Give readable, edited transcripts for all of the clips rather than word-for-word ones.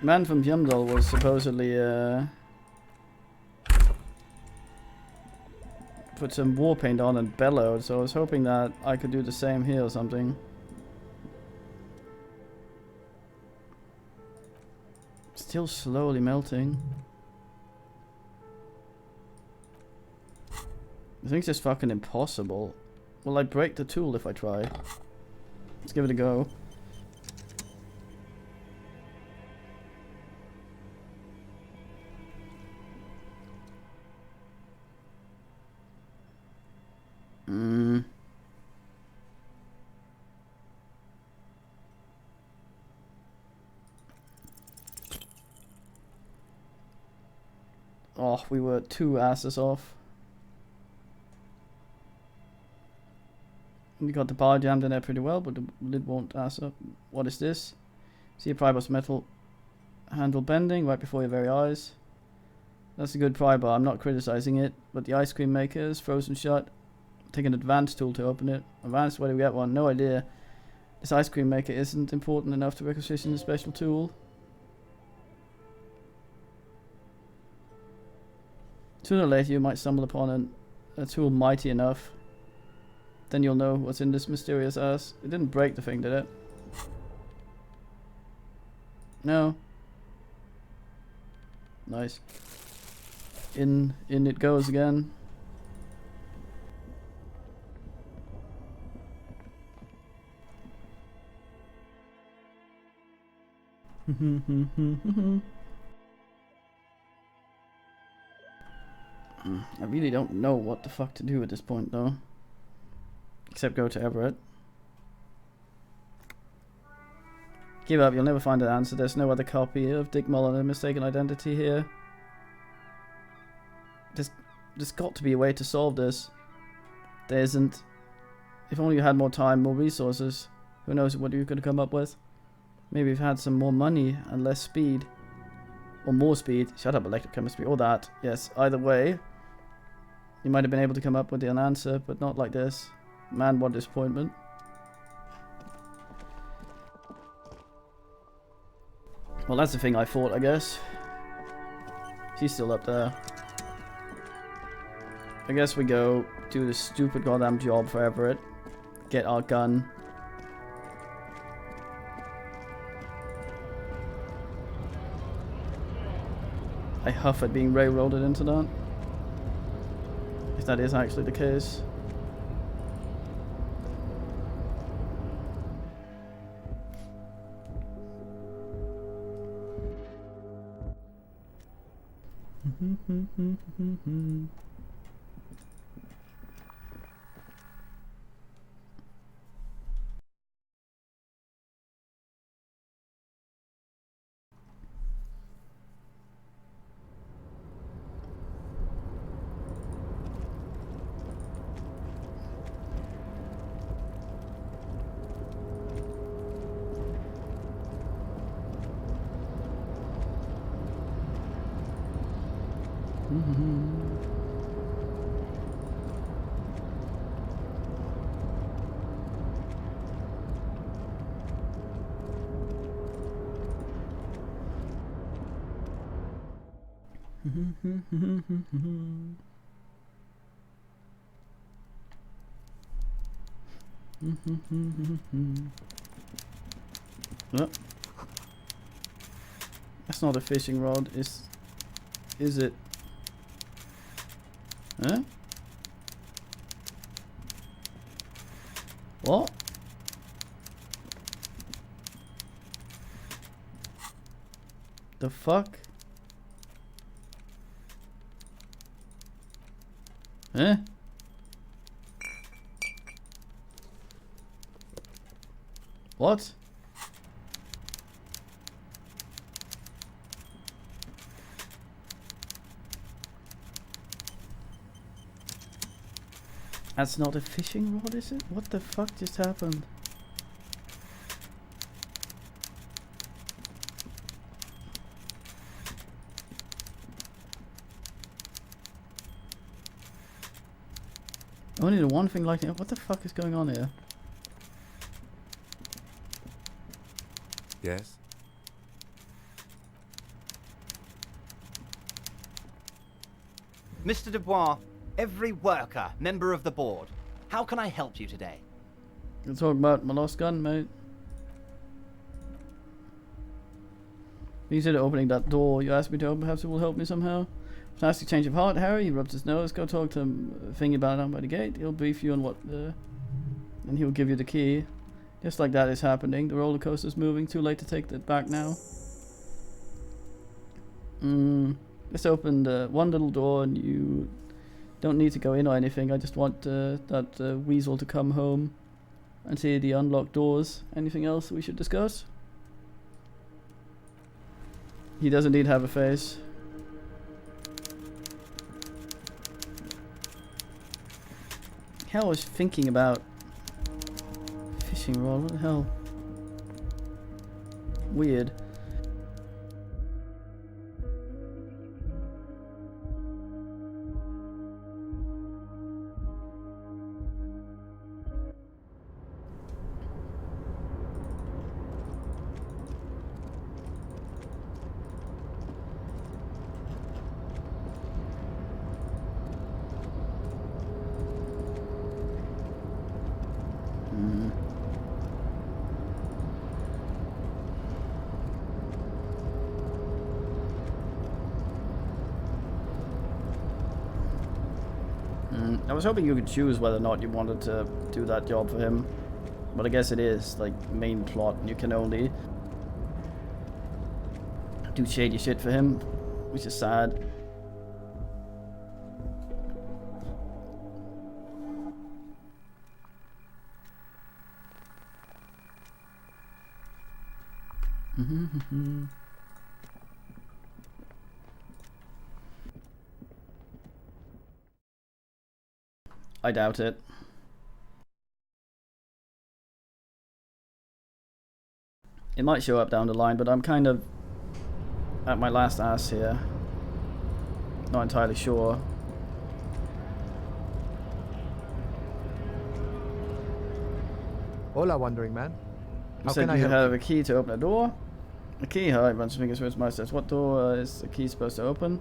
Man from Yumdal was supposedly put some war paint on and bellowed, so I was hoping that I could do the same here or something. Still slowly melting. I think it's just fucking impossible. Will I break the tool if I try? Let's give it a go. Oh, we were 2 asses off. We got the bar jammed in there pretty well, but the lid won't ass up. What is this? See a pry bar's metal handle bending right before your very eyes. That's a good pry bar, I'm not criticizing it, but the ice cream maker is frozen shut. Take an advanced tool to open it. Advanced, where do we get one? No idea. This ice cream maker isn't important enough to requisition a special tool. Sooner or later you might stumble upon a tool mighty enough. Then you'll know what's in this mysterious ass. It didn't break the thing, did it? No. Nice. In it goes again. I really don't know what the fuck to do at this point though. Except go to Everett. Give up, you'll never find an answer. There's no other copy of Dick Mullen, a mistaken identity here. There's got to be a way to solve this. There isn't. If only you had more time, more resources. Who knows what you could come up with. Maybe if you had some more money and less speed. Or more speed. Shut up, electrochemistry. Or that. Yes, either way. You might have been able to come up with an answer, but not like this. Man, what disappointment. Well, that's the thing I thought, I guess. She's still up there. I guess we go do this stupid goddamn job for Everett. Get our gun. I huff at being railroaded into that. If that is actually the case. Oh. That's not a fishing rod, is it? Huh? What? The fuck? Huh? What? That's not a fishing rod, is it? What the fuck just happened? Only the one thing lighting up. What the fuck is going on here? Yes? Mr. Dubois, every worker, member of the board. How can I help you today? You're talking about my lost gun, mate. You said opening that door you asked me to open. Perhaps it will help me somehow. Fantastic change of heart, Harry. He rubs his nose. Go talk to Thingy about it down by the gate. He'll brief you on what... and he'll give you the key. Just like that is happening. The roller coaster's moving. Too late to take that back now. Just opened one little door and you don't need to go in or anything. I just want that weasel to come home and see the unlocked doors. Anything else we should discuss? He does indeed have a face. Hell, I was thinking about fishing rod. What the hell? Weird. I was hoping you could choose whether or not you wanted to do that job for him. But I guess it is, like, main plot, and you can only do shady shit for him, which is sad. I doubt it. It might show up down the line, but I'm kind of at my last ass here. Not entirely sure. Hola, wandering man. You said you have a key to open a door? A key, huh? He runs his fingers through his mustache. What door is the key supposed to open?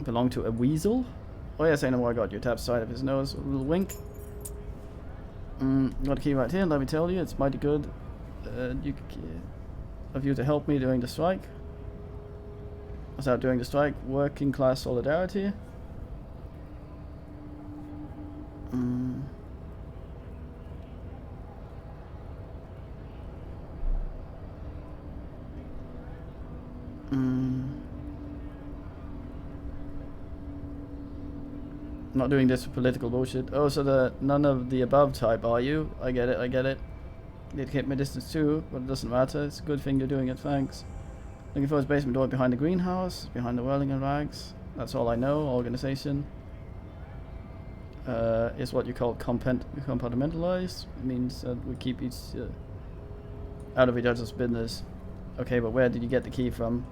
Belong to a weasel? Oh yes, I know what I got you. Taps side of his nose with a little wink. Got a key right here, let me tell you, it's mighty good of you to help me during the strike. What's out during the strike? Working class solidarity. Not doing this for political bullshit. Oh, so the none of the above type, are you? I get it, I get it. Need to keep my distance too, but it doesn't matter. It's a good thing you're doing it, thanks. Looking for his basement door behind the greenhouse, behind the whirling and rags. That's all I know. Organization. Is what you call compartmentalized. It means that we keep each out of each other's business. Okay, but where did you get the key from?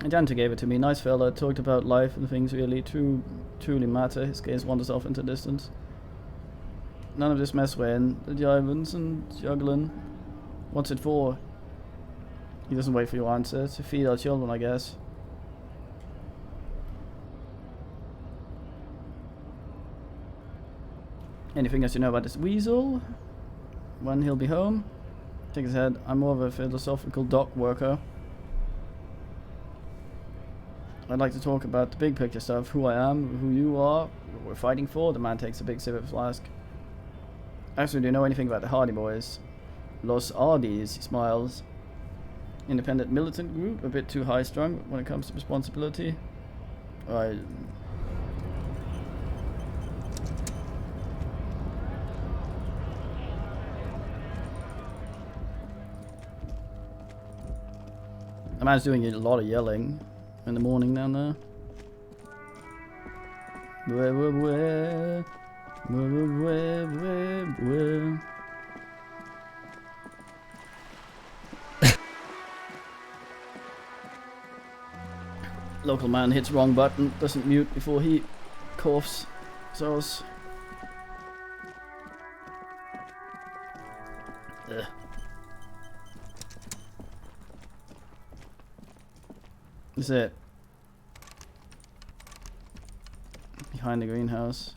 A janitor gave it to me. Nice fella. Talked about life and things really truly matter. His gaze wanders off into distance. None of this mess when the jivings and juggling. What's it for? He doesn't wait for your answer. To feed our children, I guess. Anything else you know about this weasel? When he'll be home? Shake his head. I'm more of a philosophical dock worker. I'd like to talk about the big picture stuff. Who I am, who you are, what we're fighting for. The man takes a big sip of his flask. Actually, do you know anything about the Hardy Boys? Los Hardys, he smiles. Independent militant group, a bit too high-strung when it comes to responsibility. A man's doing a lot of yelling in the morning down there. Local man hits wrong button, doesn't mute before he coughs. So Is it? Behind the greenhouse.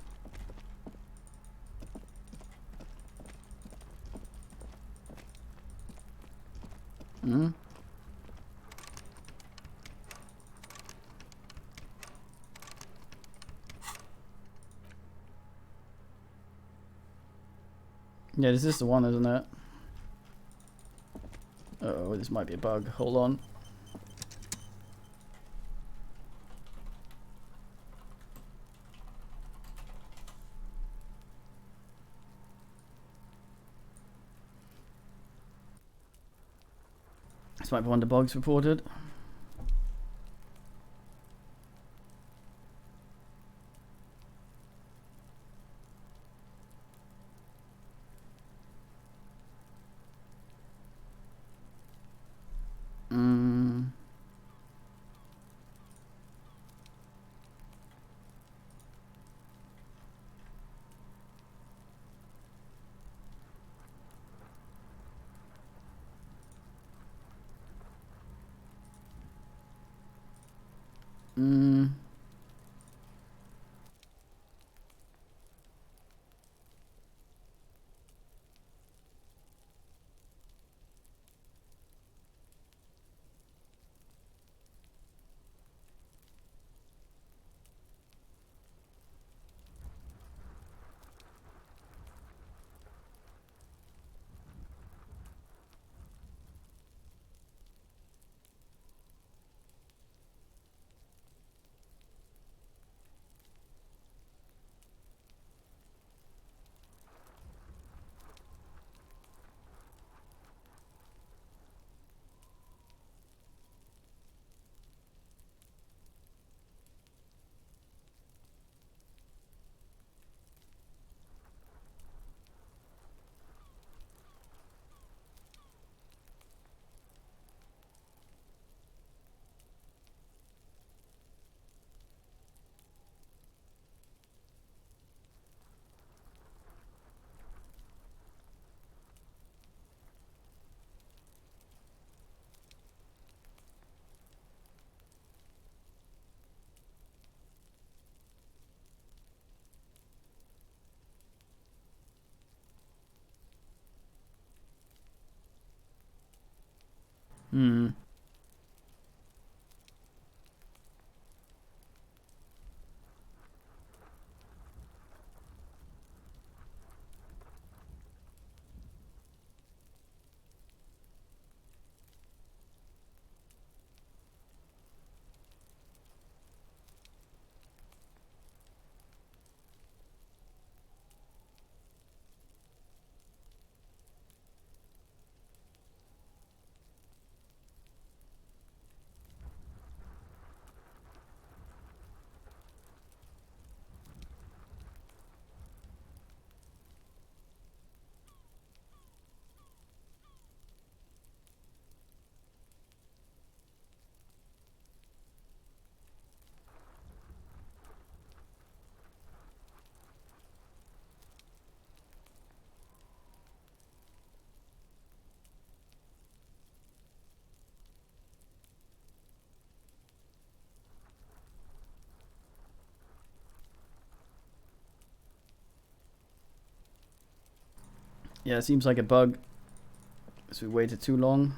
Hmm? Yeah, this is the one, isn't it? Uh-oh, this might be a bug. Hold on. This might be one of the bugs reported. Yeah, it seems like a bug. Because we waited too long.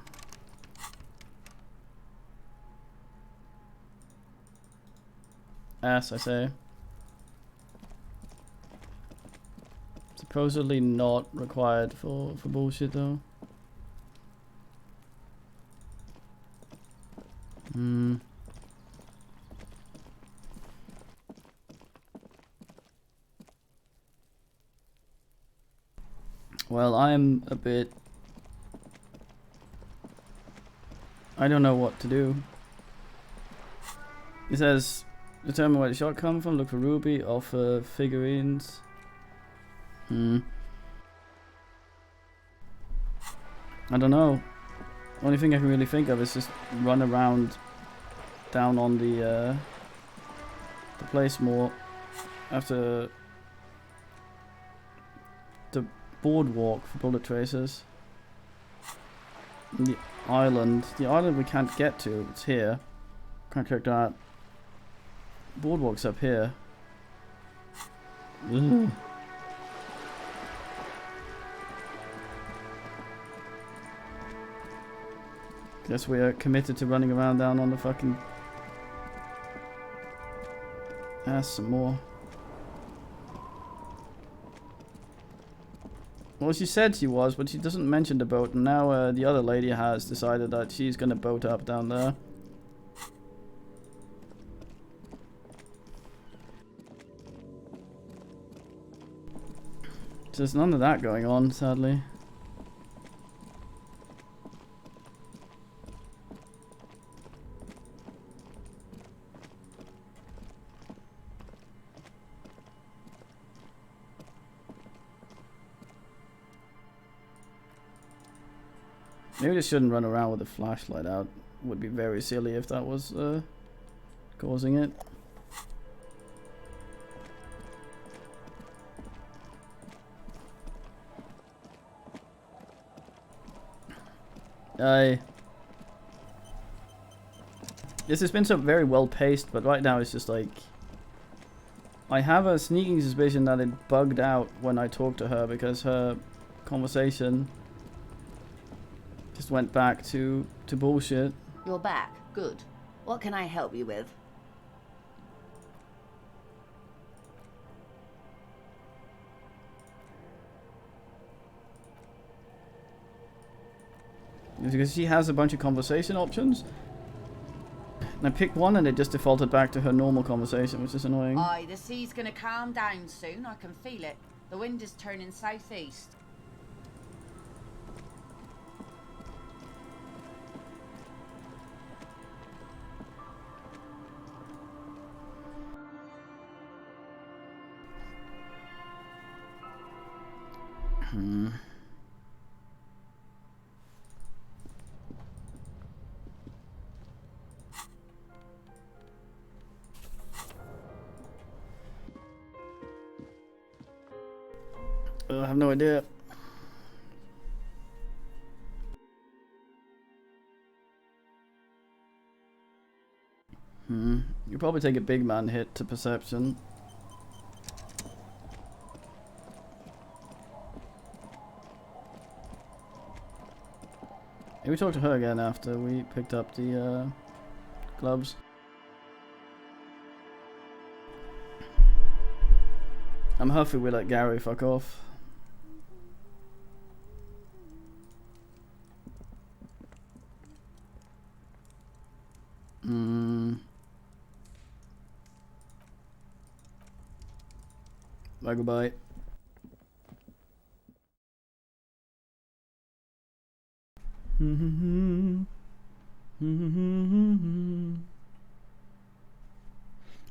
Ass, I say. Supposedly not required for bullshit though. Well, I'm a bit... I don't know what to do. It says, determine where the shot come from, look for Ruby, offer figurines. I don't know. Only thing I can really think of is just run around down on the place more after the boardwalk for bullet tracers. The island we can't get to, it's here. Can't click that. Boardwalk's up here. Ugh. Guess we are committed to running around down on the fucking ass some more. Well, she said she was, but she doesn't mention the boat, and now the other lady has decided that she's gonna boat up down there. So there's none of that going on, sadly. Maybe they shouldn't run around with a flashlight out. Would be very silly if that was causing it. This has been so very well paced, but right now it's just like I have a sneaking suspicion that it bugged out when I talked to her because her conversation just went back to bullshit. You're back. Good. What can I help you with? Because she has a bunch of conversation options. And I picked one and it just defaulted back to her normal conversation, which is annoying. Aye, the sea's gonna calm down soon. I can feel it. The wind is turning southeast. I have no idea. You probably take a big man hit to perception. Maybe we talk to her again after we picked up the gloves. I'm huffy we let Gary fuck off. Bye, goodbye.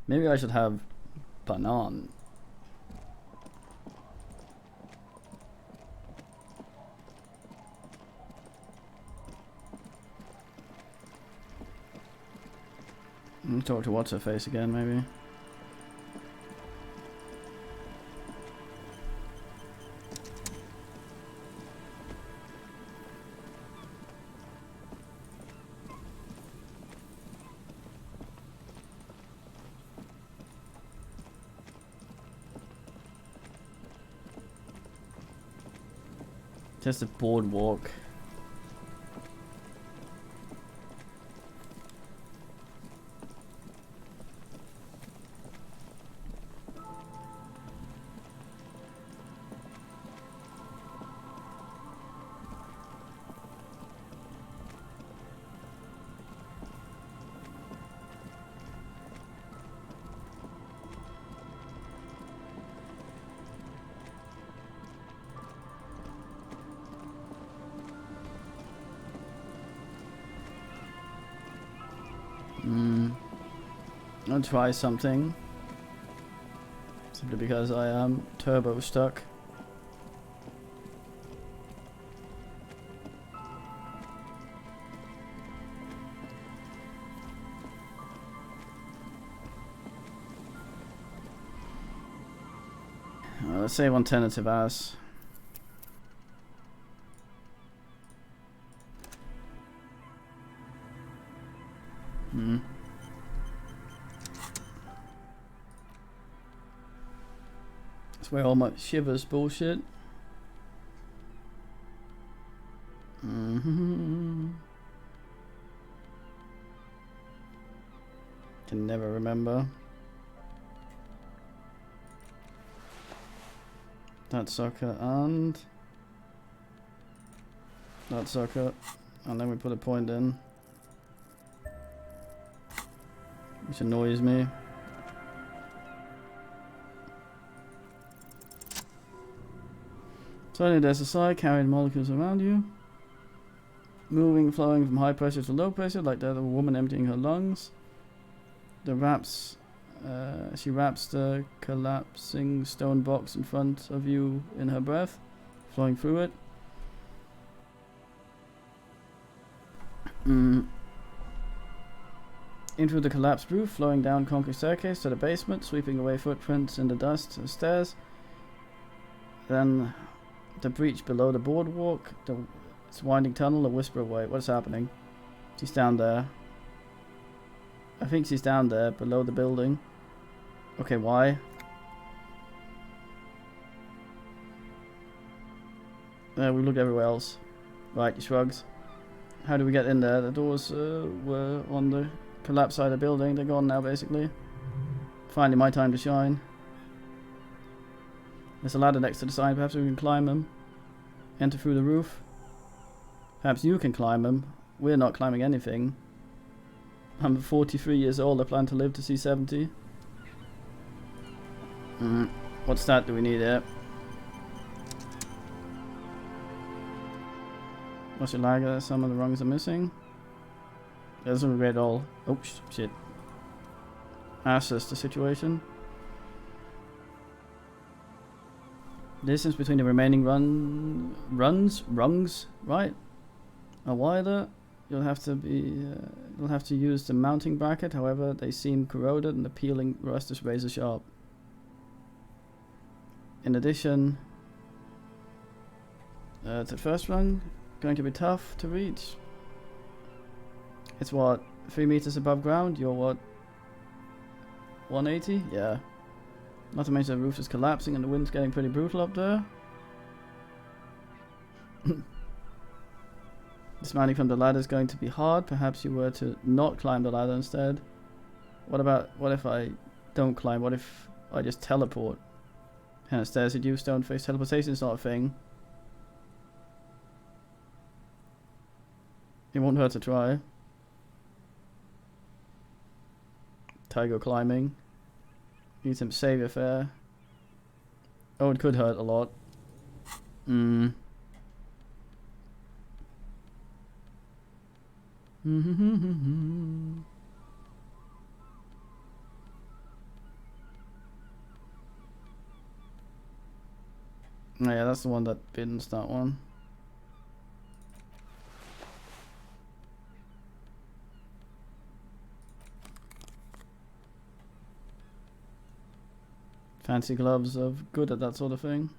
Maybe I should have banana. Talk to what's her face again, maybe. Just a boardwalk. I'll try something. Simply because I am turbo stuck. Let's save on tentative as. That's where all my shivers bullshit. Can never remember. That sucker and that sucker, and then we put a point in, which annoys me. Suddenly there's a side carrying molecules around you, moving, flowing from high pressure to low pressure, like that of a woman emptying her lungs. She wraps the collapsing stone box in front of you in her breath, flowing through it. Into the collapsed roof, flowing down concrete staircase to the basement, sweeping away footprints in the dust of stairs. Then the breach below the boardwalk, its winding tunnel, a whisper away. What's happening? She's down there. I think she's down there, below the building. Okay, why? We look everywhere else. Right, he shrugs. How do we get in there? The doors were on the collapsed side of the building. They're gone now, basically. Finally, my time to shine. There's a ladder next to the sign. Perhaps we can climb them. Enter through the roof. Perhaps you can climb them. We're not climbing anything. I'm 43 years old. I plan to live to see 70. What stat do we need here? What's your lag? Some of the rungs are missing. That doesn't regret all. Oh shit. Assess the situation. Distance between the remaining rungs, right? Are wider. You'll have to use the mounting bracket. However, they seem corroded and the peeling rust is razor sharp. In addition, the first rung going to be tough to reach. It's what, 3 meters above ground? You're what, 180? Yeah. Not to mention the roof is collapsing and the wind's getting pretty brutal up there. Dismounting from the ladder is going to be hard. Perhaps you were to not climb the ladder instead. What if I don't climb? What if I just teleport? And stairs at you, stone face. Teleportation is not a thing. It won't hurt to try. Tiger climbing. Need some savior fare. Oh, it could hurt a lot. Oh, yeah, that's the one that bends that one. Fancy gloves are good at that sort of thing.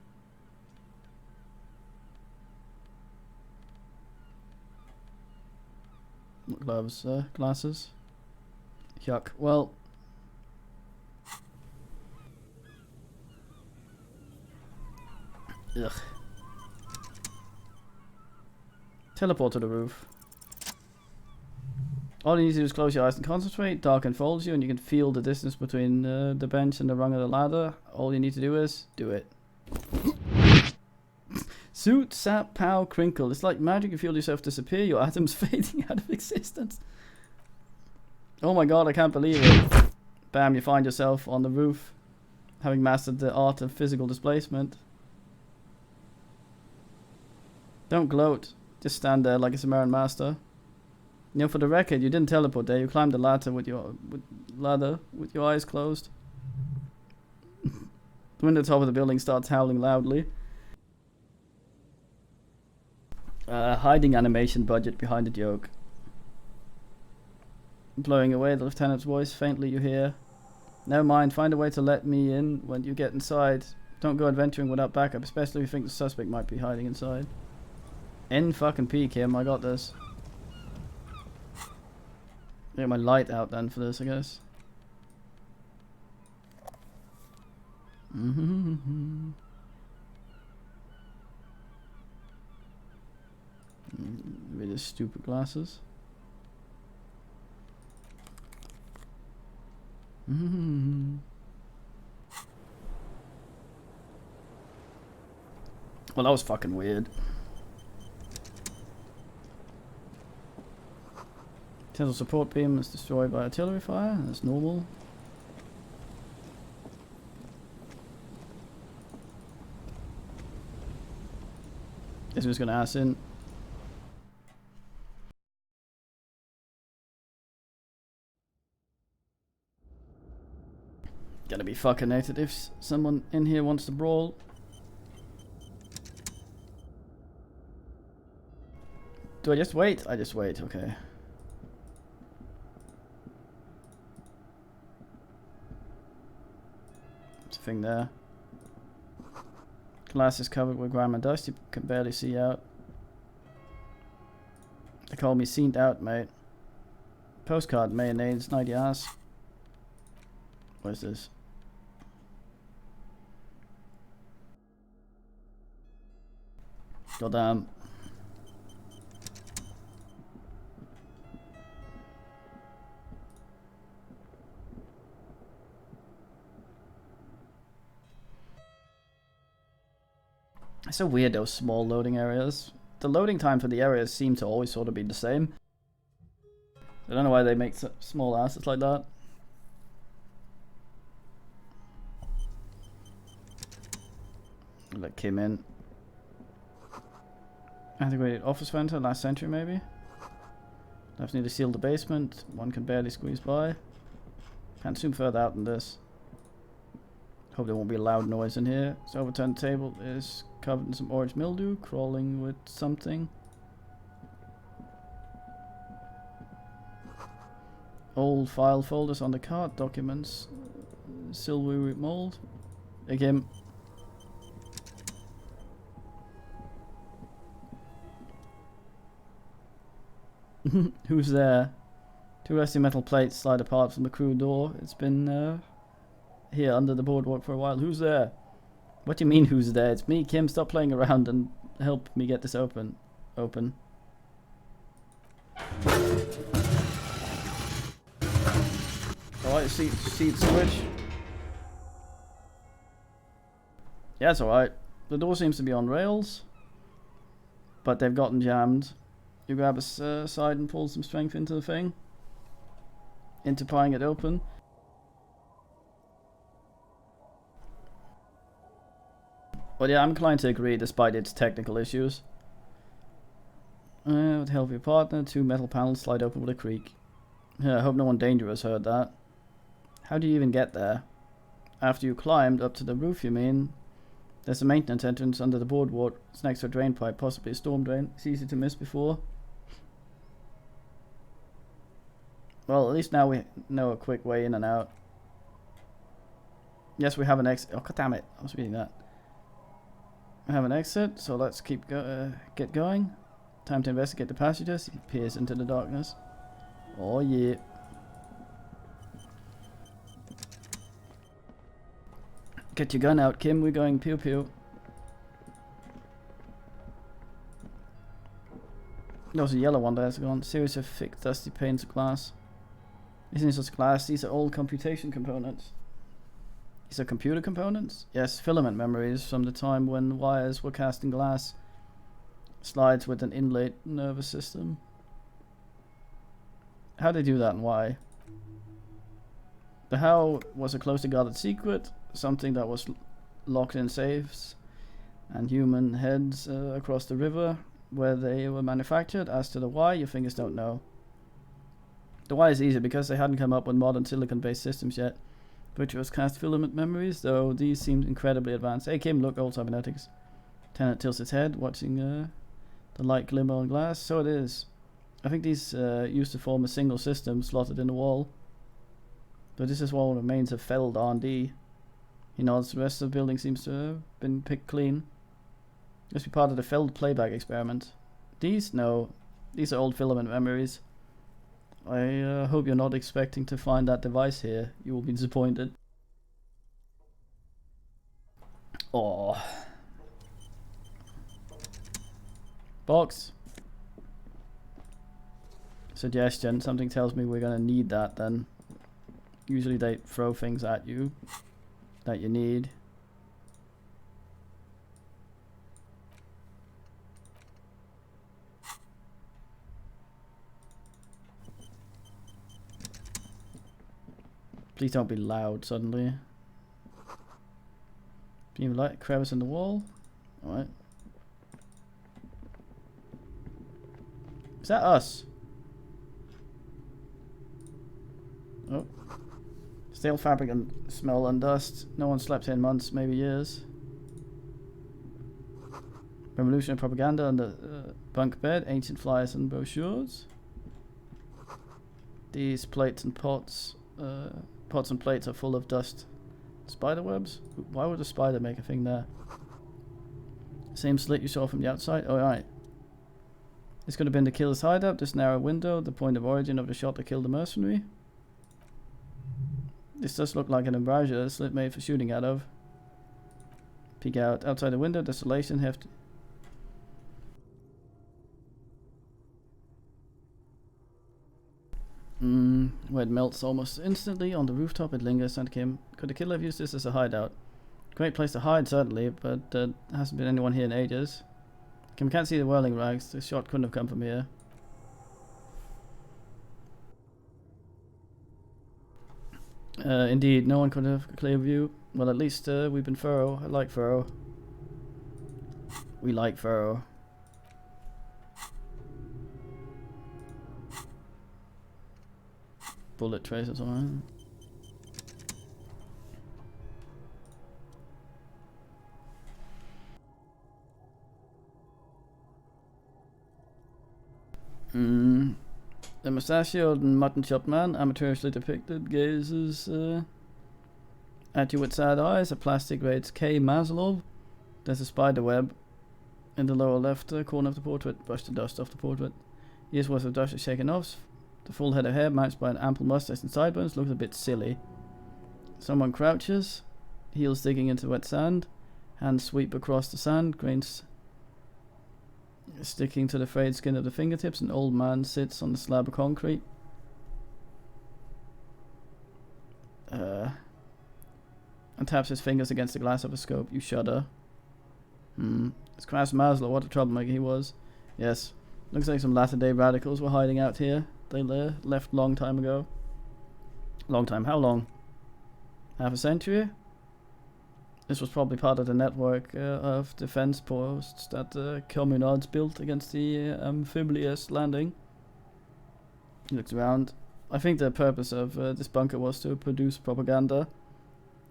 What gloves? Glasses? Yuck. Well. Ugh. Teleport to the roof. All you need to do is close your eyes and concentrate. Dark enfolds you and you can feel the distance between the bench and the rung of the ladder. All you need to do is do it. Suit, sap, pow, crinkle. It's like magic. You feel yourself disappear. Your atoms fading out of existence. Oh my god, I can't believe it. Bam, you find yourself on the roof. Having mastered the art of physical displacement. Don't gloat. Just stand there like a Sumerian master. You know, for the record, you didn't teleport there. You climbed the ladder with your eyes closed. The wind at the top of the building starts howling loudly. Hiding animation budget behind the joke. Blowing away the lieutenant's voice. Faintly you hear, "Never mind, find a way to let me in when you get inside. Don't go adventuring without backup, especially if you think the suspect might be hiding inside." N-fucking-P, Kim, I got this. Get my light out then for this, I guess. Really stupid glasses. Well, that was fucking weird. Potential support beam is destroyed by artillery fire. That's normal. Guess who's gonna ass in? Gonna be fucking hated if someone in here wants to brawl. Do I just wait? I just wait, okay. There's a thing there. Glass is covered with grime and dust, you can barely see out. They call me seen out, mate. Postcard mayonnaise, 90 ass. What is this? Goddamn. It's so weird, those small loading areas. The loading time for the areas seem to always sort of be the same. I don't know why they make small assets like that. Let Kim in. Antiquated office venter, last century maybe. Left need to seal the basement. One can barely squeeze by. Can't zoom further out than this. Hope there won't be a loud noise in here. This overturned table is covered in some orange mildew, crawling with something. Old file folders on the cart, documents, silvery mold. Again. Who's there? Two rusty metal plates slide apart from the crew door. It's been here under the boardwalk for a while. Who's there? What do you mean who's there? It's me, Kim. Stop playing around and help me get this open. Alright, seat switch. Yeah, it's alright. The door seems to be on rails, but they've gotten jammed. You grab a side and pull some strength into the thing, into prying it open. But yeah, I'm inclined to agree despite its technical issues. With the help of your partner, two metal panels slide open with a creak. Yeah, I hope no one dangerous heard that. How do you even get there? After you climbed up to the roof, you mean? There's a maintenance entrance under the boardwalk. It's next to a drain pipe, possibly a storm drain. It's easy to miss before. Well, at least now we know a quick way in and out. Yes, we have an exit. Oh, god damn it. I was reading that. We have an exit, so let's keep get going. Time to investigate the passages. He peers into the darkness. Oh, yeah. Get your gun out, Kim. We're going pew pew. There was a yellow one that's gone. Series of thick, dusty panes of glass. Isn't it just glass? These are all computation components. These are computer components? Yes, filament memories from the time when wires were cast in glass. Slides with an inlaid nervous system. How they do that and why? The how was a closely guarded secret. Something that was locked in safes and human heads across the river where they were manufactured. As to the why, your fingers don't know. The why is easy because they hadn't come up with modern silicon-based systems yet, which was cast filament memories, though these seemed incredibly advanced. Hey Kim, look, old cybernetics. Tenant tilts his head, watching the light glimmer on glass. So it is. I think these used to form a single system slotted in the wall. But this is what remains of failed R&D. He nods. The rest of the building seems to have been picked clean. Must be part of the failed playback experiment. These? No. These are old filament memories. I hope you're not expecting to find that device here. You will be disappointed. Oh. Box. Suggestion. Something tells me we're gonna need that then. Usually they throw things at you that you need. Please don't be loud suddenly. Beam light, crevice in the wall. Alright. Is that us? Oh. Stale fabric and smell and dust. No one slept here in months, maybe years. Revolutionary propaganda on the bunk bed. Ancient flyers and brochures. These plates and pots. Pots and plates are full of dust. Spider webs? Why would a spider make a thing there? Same slit you saw from the outside? Oh, right. This could have been the killer's hideout, this narrow window, the point of origin of the shot that killed the mercenary. This does look like an embrasure, a slit made for shooting out of. Peek out. Outside the window, desolation, hefty. Where it melts almost instantly. On the rooftop it lingers and came. Could the killer have used this as a hideout? Great place to hide, certainly, but hasn't been anyone here in ages. We can't see the whirling rags. The shot couldn't have come from here. Indeed, no one could have a clear view. Well, at least we've been thorough. I like thorough. We like thorough. Bullet traces on. The mustachioed and mutton-chopped man, amateurishly depicted, gazes at you with sad eyes. A plastic rates K. Maslov. There's a spider web in the lower left corner of the portrait. Brush the dust off the portrait. Years worth of dust is shaken off. The full head of hair, matched by an ample mustache and sideburns, looks a bit silly. Someone crouches, heels digging into wet sand, hands sweep across the sand, grains sticking to the frayed skin of the fingertips. An old man sits on the slab of concrete. And taps his fingers against the glass of a scope. You shudder. It's Kras Maslow, what a troublemaker he was. Yes, looks like some latter-day radicals were hiding out here. They left long time ago. Long time, how long? Half a century? This was probably part of the network of defense posts that the Communards built against the amphibious landing. He looks around. I think the purpose of this bunker was to produce propaganda.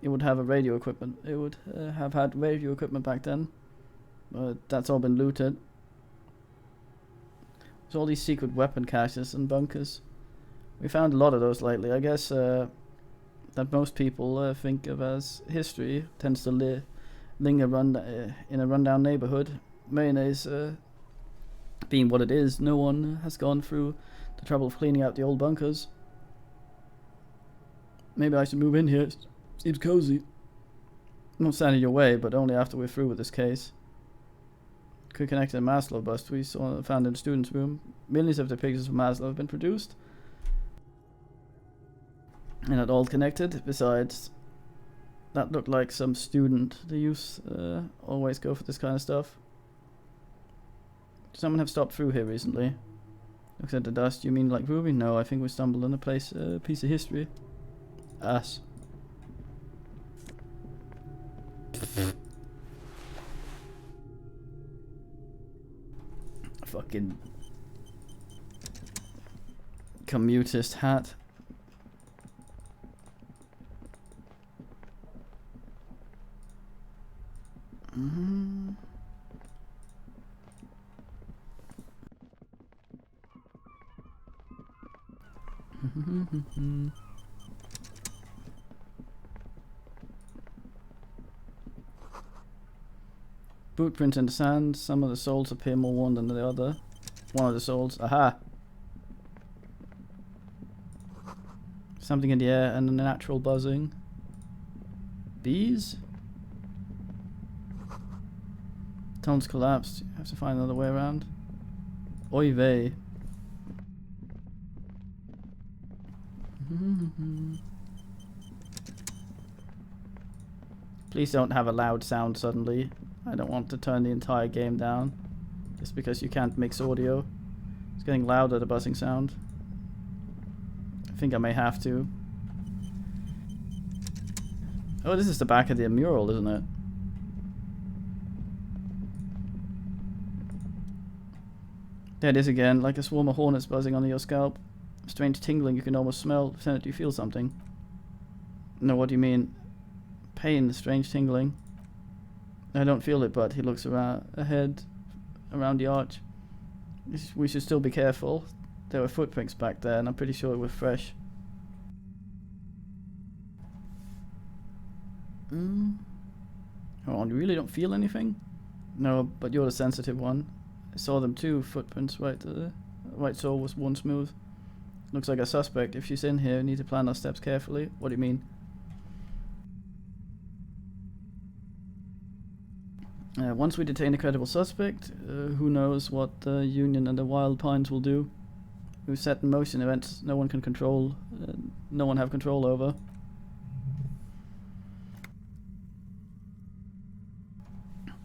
It would have a radio equipment. It would have had radio equipment back then. But that's all been looted. There's all these secret weapon caches and bunkers. We found a lot of those lately. I guess that most people think of as history tends to linger in a rundown neighborhood. Mayonnaise being what it is, no one has gone through the trouble of cleaning out the old bunkers. Maybe I should move in here. Seems cozy. I'm not standing in your way, but only after we're through with this case. Could connect to the Maslow bust we found in the student's room. Millions of depictions of Maslow have been produced. And not all connected. Besides, that looked like some student. The youth always go for this kind of stuff. Does someone have stopped through here recently? Looks at the dust. You mean like Ruby? No, I think we stumbled on a piece of history. Us. Fucking commutist hat. Boot prints in the sand. Some of the soles appear more worn than the other. One of the soles. Aha! Something in the air and a natural buzzing. Bees? Tunnel's collapsed. You have to find another way around. Oy vey. Please don't have a loud sound suddenly. I don't want to turn the entire game down. Just because you can't mix audio. It's getting louder, the buzzing sound. I think I may have to. Oh, this is the back of the mural, isn't it? There it is again, like a swarm of hornets buzzing under your scalp. Strange tingling you can almost smell. Lieutenant, do you feel something? No, what do you mean? Pain, strange tingling. I don't feel it, but he looks ahead, around the arch. We should still be careful. There were footprints back there, and I'm pretty sure it was fresh. Hold on, you really don't feel anything? No, but you're the sensitive one. I saw them too, footprints right there. The right sole was worn smooth. Looks like a suspect. If she's in here, we need to plan our steps carefully. What do you mean? Once we detain a credible suspect, who knows what the Union and the Wild Pines will do. We've set in motion events no one have control over.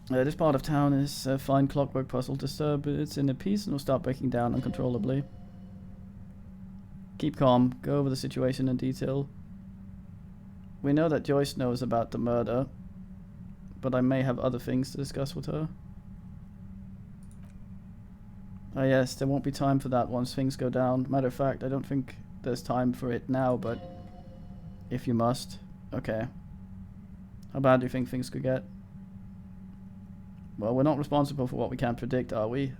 This part of town is a fine clockwork puzzle. Disturb its inner peace and will start breaking down uncontrollably. Keep calm. Go over the situation in detail. We know that Joyce knows about the murder, but I may have other things to discuss with her. Ah yes, there won't be time for that once things go down. Matter of fact, I don't think there's time for it now, but if you must. Okay. How bad do you think things could get? Well, we're not responsible for what we can't predict, are we?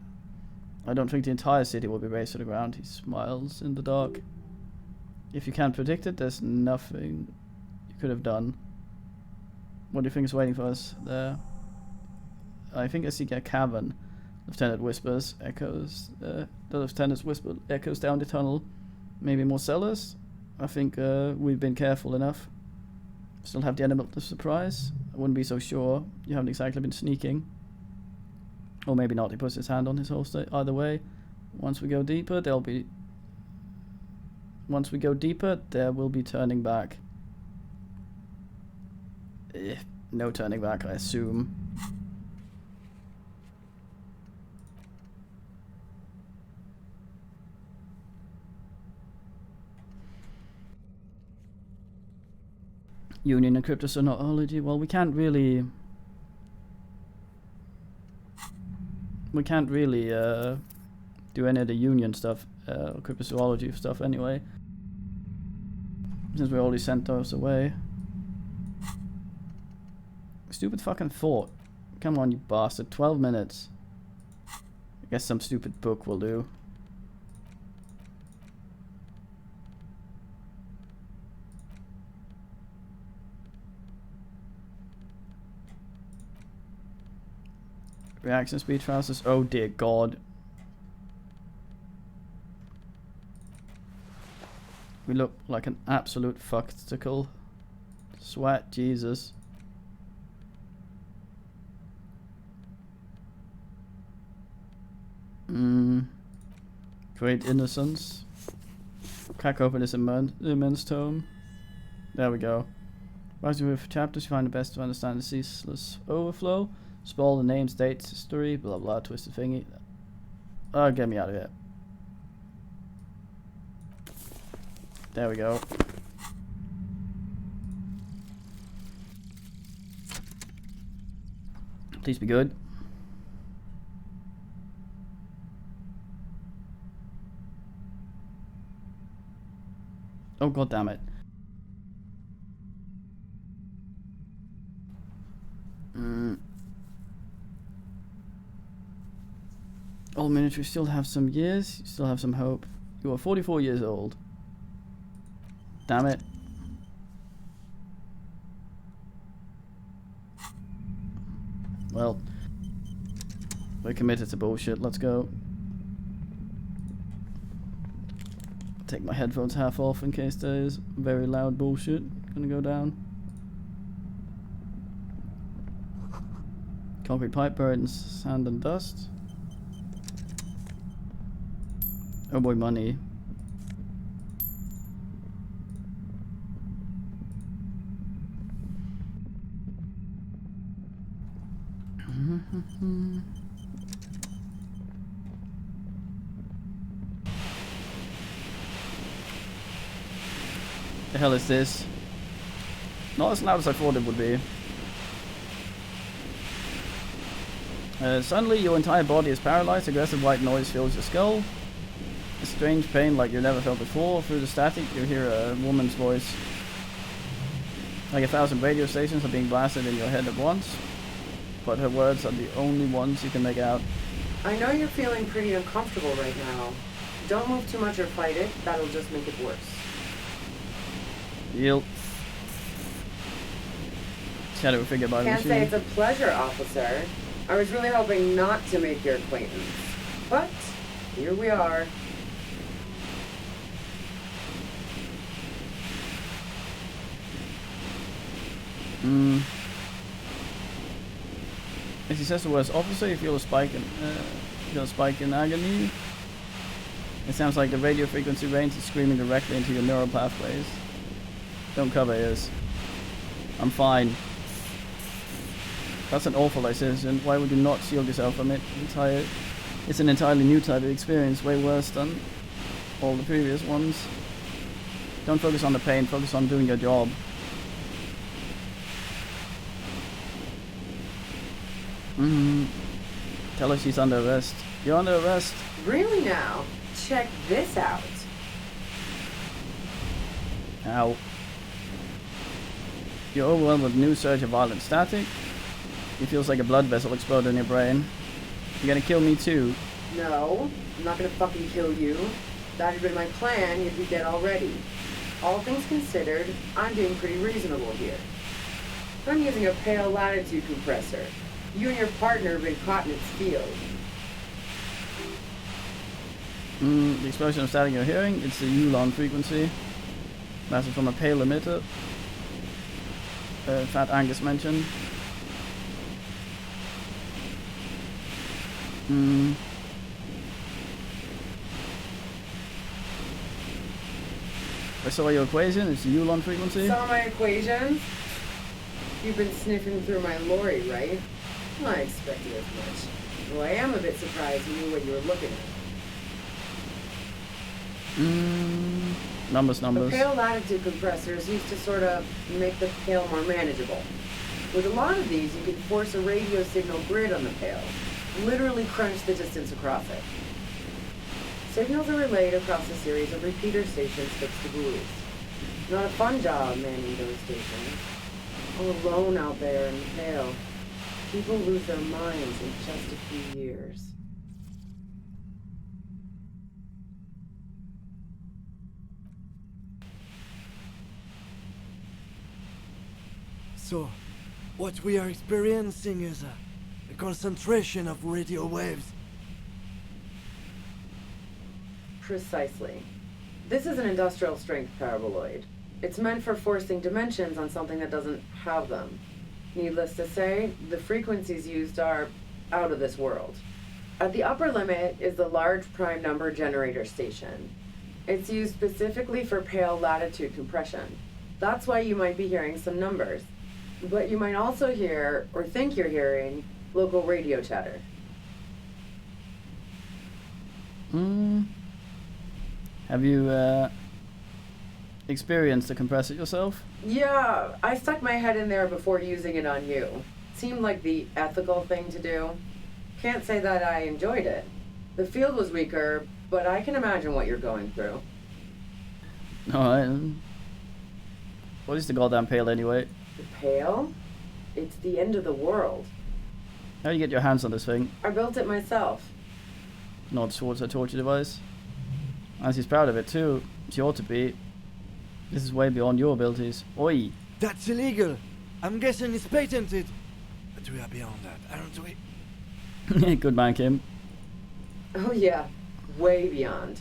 I don't think the entire city will be razed to the ground. He smiles in the dark. If you can't predict it, there's nothing you could have done. What do you think is waiting for us there? I think I see a cavern. Lieutenant whispers, echoes. The lieutenant's whisper echoes down the tunnel. Maybe more cellars? I think we've been careful enough. Still have the element of surprise. I wouldn't be so sure. You haven't exactly been sneaking. Or maybe not. He puts his hand on his holster. Either way, once we go deeper, there will be turning back. No turning back, I assume. Union and cryptozoology. Well, we can't really do any of the Union stuff, or cryptozoology stuff anyway, since we already sent those away. Stupid fucking thought. Come on, you bastard. 12 minutes. I guess some stupid book will do. Reaction speed trousers. Oh dear God. We look like an absolute fuckstickle. Sweat, Jesus. Great innocence. Crack open this immense tome. There we go. Rising with chapters, you find it best to understand the ceaseless overflow. Spoil the names, dates, history, blah blah, twisted thingy. Oh, get me out of here. There we go. Please be good. Oh god damn it. Old miniature, you still have some years, you still have some hope. You are 44 years old. Damn it. Well, we're committed to bullshit, let's go. Take my headphones half off in case there is very loud bullshit gonna go down. Concrete pipe buried in sand and dust. Oh boy, money. The hell is this? Not as loud as I thought it would be. Suddenly your entire body is paralyzed. Aggressive white noise fills your skull. A strange pain like you've never felt before. Through the static you hear a woman's voice. Like 1,000 radio stations are being blasted in your head at once. But her words are the only ones you can make out. I know you're feeling pretty uncomfortable right now. Don't move too much or fight it. That'll just make it worse. Yield. Shadow figure by the Can't machine. say it's a pleasure, officer. I was really hoping not to make your acquaintance. But here we are. As he says the words officer, you feel a spike in agony. It sounds like the radio frequency range is screaming directly into your neural pathways. Don't cover ears. I'm fine. That's an awful decision. Why would you not shield yourself from it? It's an entirely new type of experience, way worse than all the previous ones. Don't focus on the pain, focus on doing your job. Tell her she's under arrest. You're under arrest. Really now? Check this out. Ow. You're overwhelmed with a new surge of violent static. It feels like a blood vessel exploded in your brain. You're gonna kill me too. No, I'm not gonna fucking kill you. That had been my plan, you'd be dead already. All things considered, I'm being pretty reasonable here. I'm using a pale latitude compressor. You and your partner have been caught in its field. The explosion of static you're hearing, it's the Ulan frequency. That's from a pale emitter. Fat Angus mentioned. I saw your equation, it's the Ulan frequency. Saw my equations? You've been sniffing through my lorry, right? Well, I expected as much. Though I am a bit surprised you knew what you were looking at. Numbers. The pale latitude compressor is used to sort of make the pale more manageable. With a lot of these, you can force a radio signal grid on the pale. Literally crunch the distance across it. Signals are relayed across a series of repeater stations fixed to buoys. Not a fun job manning those stations. All alone out there in the pale. People lose their minds in just a few years. So, what we are experiencing is a concentration of radio waves. Precisely. This is an industrial strength paraboloid. It's meant for forcing dimensions on something that doesn't have them. Needless to say, the frequencies used are out of this world. At the upper limit is the large prime number generator station. It's used specifically for pale latitude compression. That's why you might be hearing some numbers. But you might also hear, or think you're hearing, local radio chatter. Have you experienced the compressor yourself? Yeah, I stuck my head in there before using it on you. Seemed like the ethical thing to do. Can't say that I enjoyed it. The field was weaker, but I can imagine what you're going through. Alright. What is the goddamn pale anyway? The pale? It's the end of the world. How do you get your hands on this thing? I built it myself. Nods towards her torture device. And she's proud of it too. She ought to be. This is way beyond your abilities. Oi! That's illegal. I'm guessing it's patented. But we are beyond that, aren't we? Good man, Kim. Oh yeah, way beyond.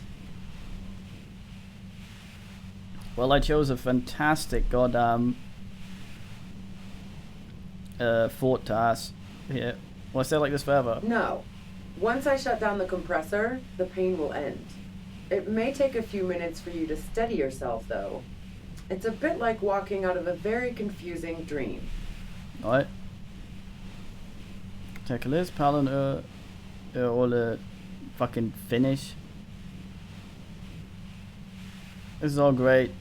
Well, I chose a fantastic goddamn fort task here. Will I stay like this forever? No. Once I shut down the compressor, the pain will end. It may take a few minutes for you to steady yourself, though. It's a bit like walking out of a very confusing dream. Alright. Take a list, Palin, all fucking finish. This is all great.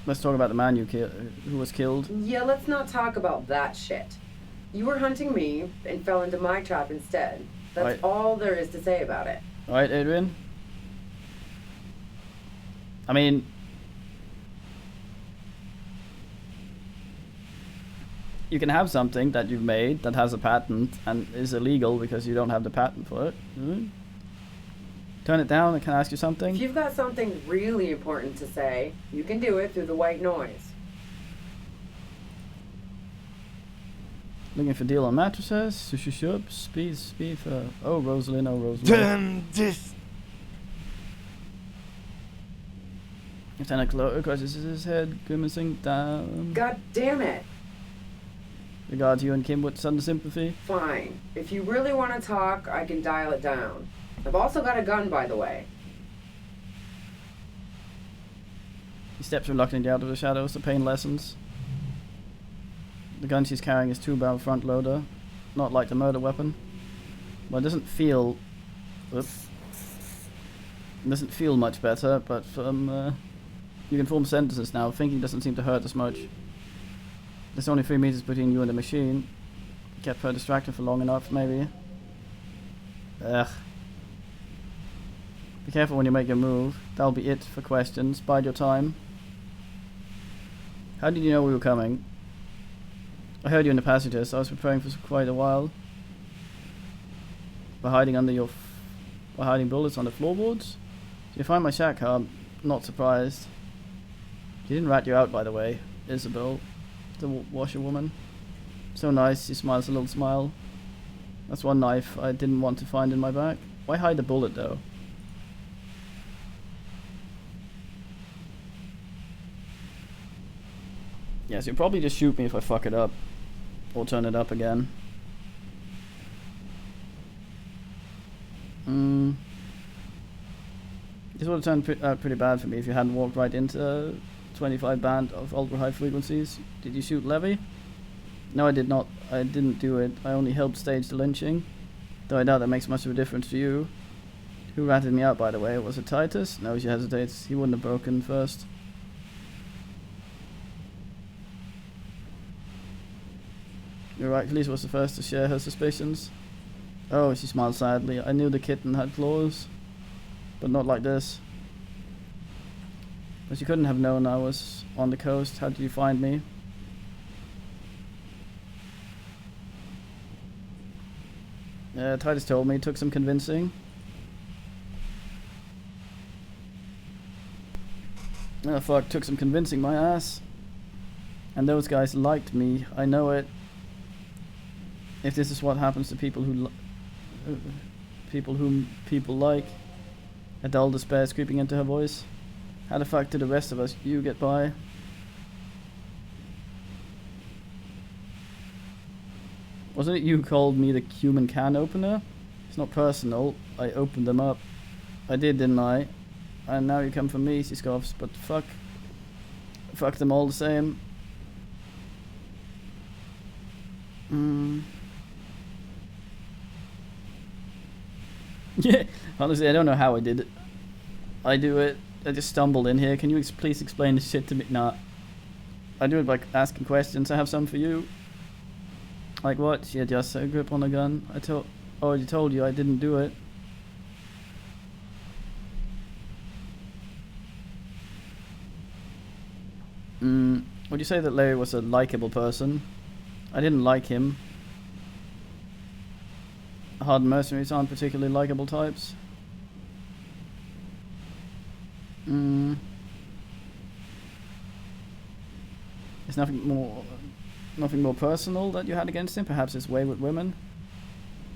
Let's talk about the man who was killed. Yeah, let's not talk about that shit. You were hunting me and fell into my trap instead. That's Right. all there is to say about it. Alright, Adrian? I mean... You can have something that you've made that has a patent and is illegal because you don't have the patent for it. Turn it down, and can I ask you If something? you've got something really important to say, you can do it through the white noise. Looking for deal on mattresses, sushi shop, speed for... Oh, Rosalind, oh, Rosalind. Damn this! Lieutenant Clover crosses his head, grimacing down. God damn it! Regards you and Kim with sudden sympathy. Fine. If you really want to talk, I can dial it down. I've also got a gun, by the way. He steps reluctantly out of the shadows, the pain lessens. The gun she's carrying is 2-barrel front loader, not like the murder weapon. Well, it doesn't feel... Oops. It doesn't feel much better, but you can form sentences now. Thinking doesn't seem to hurt as much. There's only 3 meters between you and the machine. Kept her distracted for long enough, maybe. Ugh. Be careful when you make your move. That'll be it for questions. Bide your time. How did you know we were coming? I heard you in the passages, so I was preparing for quite a while. By hiding under your... by hiding bullets on the floorboards? So you find my shack, huh? I'm not surprised. She didn't rat you out, by the way, Isabel. The washerwoman. So nice, she smiles a little smile. That's one knife I didn't want to find in my back. Why hide the bullet, though? Yes, you'll probably just shoot me if I fuck it up. Or turn it up again. This would have turned out pretty bad for me if you hadn't walked right into 25 band of ultra high frequencies. Did you shoot Levy? No, I did not. I didn't do it. I only helped stage the lynching. Though I doubt that makes much of a difference to you. Who ratted me out, by the way? Was it Titus? No, she hesitates. He wouldn't have broken first. You're right, Felice was the first to share her suspicions. Oh, she smiled sadly. I knew the kitten had claws. But not like this. But you couldn't have known I was on the coast. How did you find me? Titus told me. It took some convincing. Oh fuck, took some convincing my ass. And those guys liked me. I know it. If this is what happens to people who people whom people like. A dull despair is creeping into her voice. How the fuck did the rest of us you get by? Wasn't it you who called me the human can opener? It's not personal. I opened them up. I did, didn't I? And now you come for me, she scoffs. But fuck them all the same. Yeah, honestly, I don't know how I did it. I do it. I just stumbled in here. Can you please explain this shit to me? Nah. I do it by asking questions. I have some for you. Like what? She adjusts her grip on the gun. Already told you I didn't do it. Would you say that Larry was a likable person? I didn't like him. Hardened mercenaries aren't particularly likable types. There's nothing more personal that you had against him. Perhaps his way with women.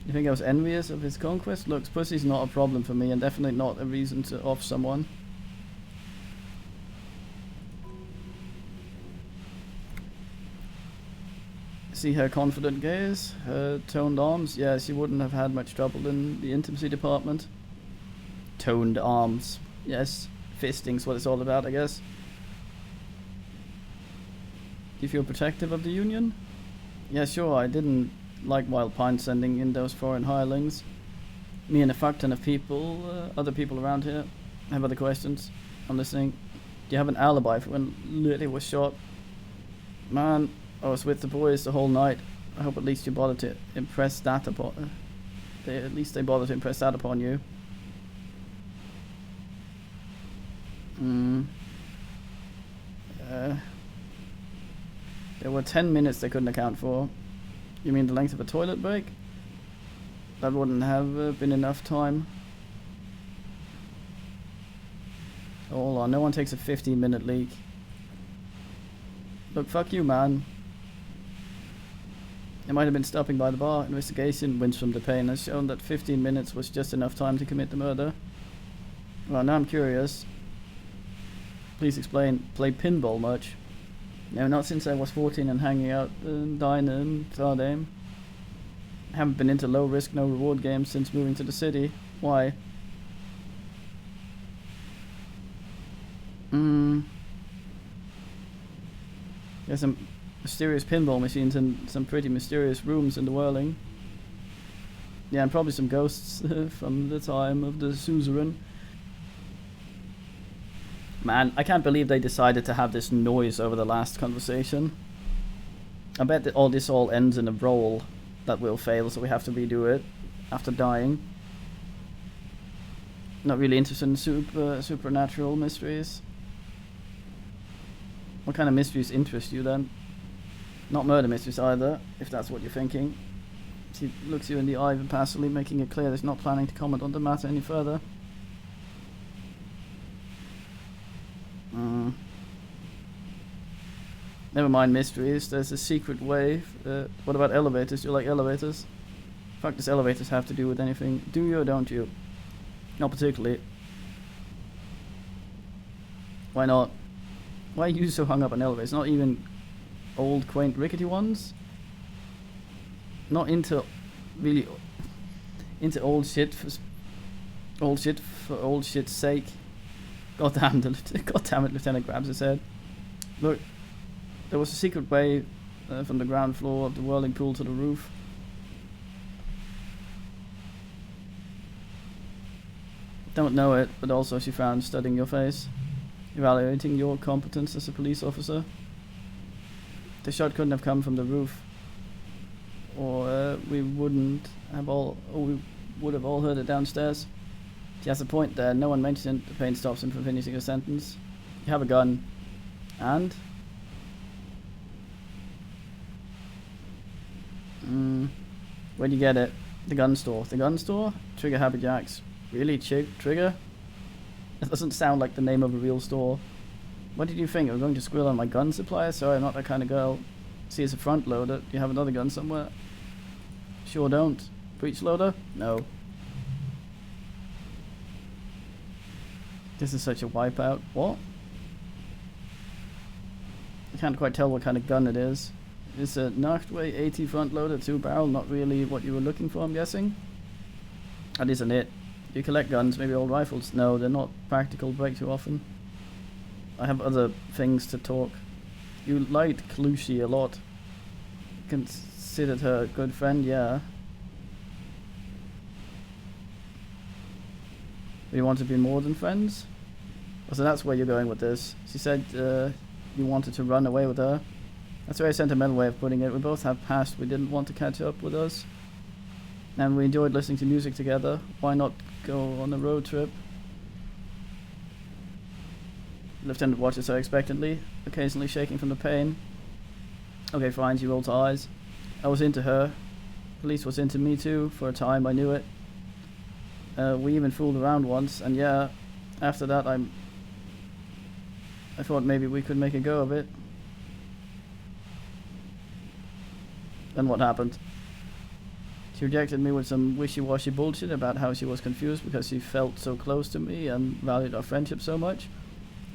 You think I was envious of his conquest? Looks, pussy's not a problem for me, and definitely not a reason to off someone. See her confident gaze, her toned arms. Yeah, she wouldn't have had much trouble in the intimacy department. Toned arms. Yes, fisting's what it's all about, I guess. Do you feel protective of the Union? Yeah, sure, I didn't like Wild Pine sending in those foreign hirelings. Me and a fuck ton of people, other people around here. Have other questions? I'm listening. Do you have an alibi for when Lily was shot? Man, I was with the boys the whole night. I hope at least you bothered to impress that upon... at least they bothered to impress that upon you. There were 10 minutes they couldn't account for. You mean the length of a toilet break? That wouldn't have been enough time. Hold on, no one takes a 15-minute leak. Look, fuck you, man. It might have been stopping by the bar. Investigation, Winsome DePayne, has shown that 15 minutes was just enough time to commit the murder. Well, now I'm curious. Please explain. Play pinball much? No, not since I was 14 and hanging out in diner in Tardame. Haven't been into low risk, no reward games since moving to the city. Why? There's some mysterious pinball machines in some pretty mysterious rooms in the Whirling. Yeah, and probably some ghosts from the time of the suzerain. Man, I can't believe they decided to have this noise over the last conversation. I bet that this all ends in a roll that will fail, so we have to redo it after dying. Not really interested in supernatural mysteries. What kind of mysteries interest you then? Not murder mysteries either, if that's what you're thinking. She looks you in the eye impassively, making it clear that she's not planning to comment on the matter any further. Never mind mysteries, there's a secret way. What about elevators? Do you like elevators? Fuck does elevators have to do with anything? Do you or don't you? Not particularly. Why not? Why are you so hung up on elevators? Not even old, quaint, rickety ones? Not into really into old shit for old shit's sake. God damn it, Lieutenant grabs his head. Look, there was a secret way from the ground floor of the whirling pool to the roof. Don't know it, but also she found studying your face, evaluating your competence as a police officer. The shot couldn't have come from the roof, or we would have all heard it downstairs. She has a point there. No one mentioned it. The pain stops him from finishing a sentence. You have a gun, and where'd you get it? The gun store. The gun store? Trigger Happy Jacks. Really cheap, Trigger? That doesn't sound like the name of a real store. What did you think? I'm going to squeal on my gun supplier? Sorry, I'm not that kind of girl. See, it's a front loader. Do you have another gun somewhere? Sure don't. Breech loader? No. This is such a wipeout. What? I can't quite tell what kind of gun it is. It's a Nachtway 80 front loader, 2-barrel. Not really what you were looking for, I'm guessing. That isn't it. Do you collect guns, maybe old rifles? No, they're not practical, break too often. I have other things to talk. You liked Clushy a lot. Considered her a good friend, yeah. You want to be more than friends? Oh, so that's where you're going with this. She said you wanted to run away with her. That's a very sentimental way of putting it. We both have past we didn't want to catch up with us. And we enjoyed listening to music together. Why not go on a road trip? Lieutenant watches her expectantly, occasionally shaking from the pain. Okay, fine, she rolls her eyes. I was into her. Police was into me too. For a time, I knew it. We even fooled around once, and yeah, after that I thought maybe we could make a go of it. Then what happened? She rejected me with some wishy-washy bullshit about how she was confused because she felt so close to me and valued our friendship so much,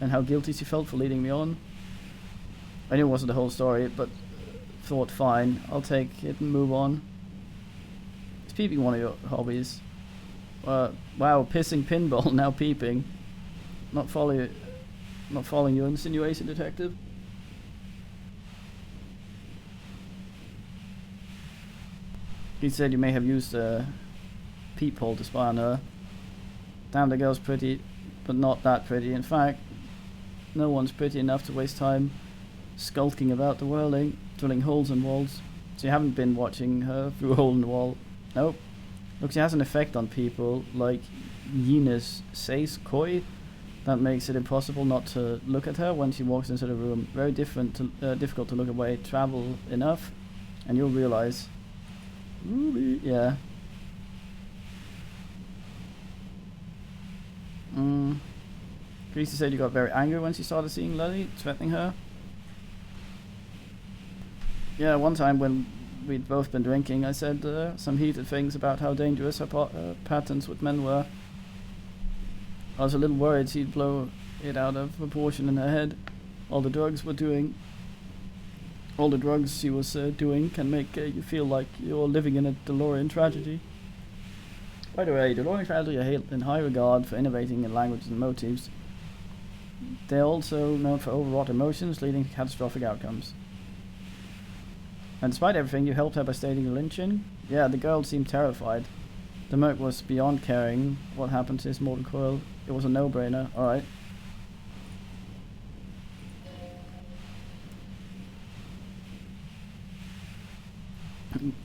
and how guilty she felt for leading me on. I knew it wasn't the whole story, but thought, fine, I'll take it and move on. Is peeping one of your hobbies? Wow, pissing pinball, now peeping. Not following your insinuation, detective. He said you may have used a peephole to spy on her. Damn, the girl's pretty, but not that pretty. In fact, no one's pretty enough to waste time skulking about the whirling, drilling holes in walls. So you haven't been watching her through a hole in the wall. Nope. Look, she has an effect on people like Yenis says koi that makes it impossible not to look at her when she walks into the room. Very difficult to look away. Travel enough and you'll realize. Ruby, yeah. Greasy said you got very angry when she started seeing Lily, threatening her. Yeah, one time when we'd both been drinking, I said some heated things about how dangerous her patterns with men were. I was a little worried she'd blow it out of proportion in her head. All the drugs she was doing can make you feel like you're living in a DeLorean tragedy. By the way, DeLorean tragedy are held in high regard for innovating in languages and motifs. They're also known for overwrought emotions leading to catastrophic outcomes. And despite everything, you helped her by stating the lynching? Yeah, the girl seemed terrified. The Merc was beyond caring what happened to his mortal coil. It was a no-brainer. Alright.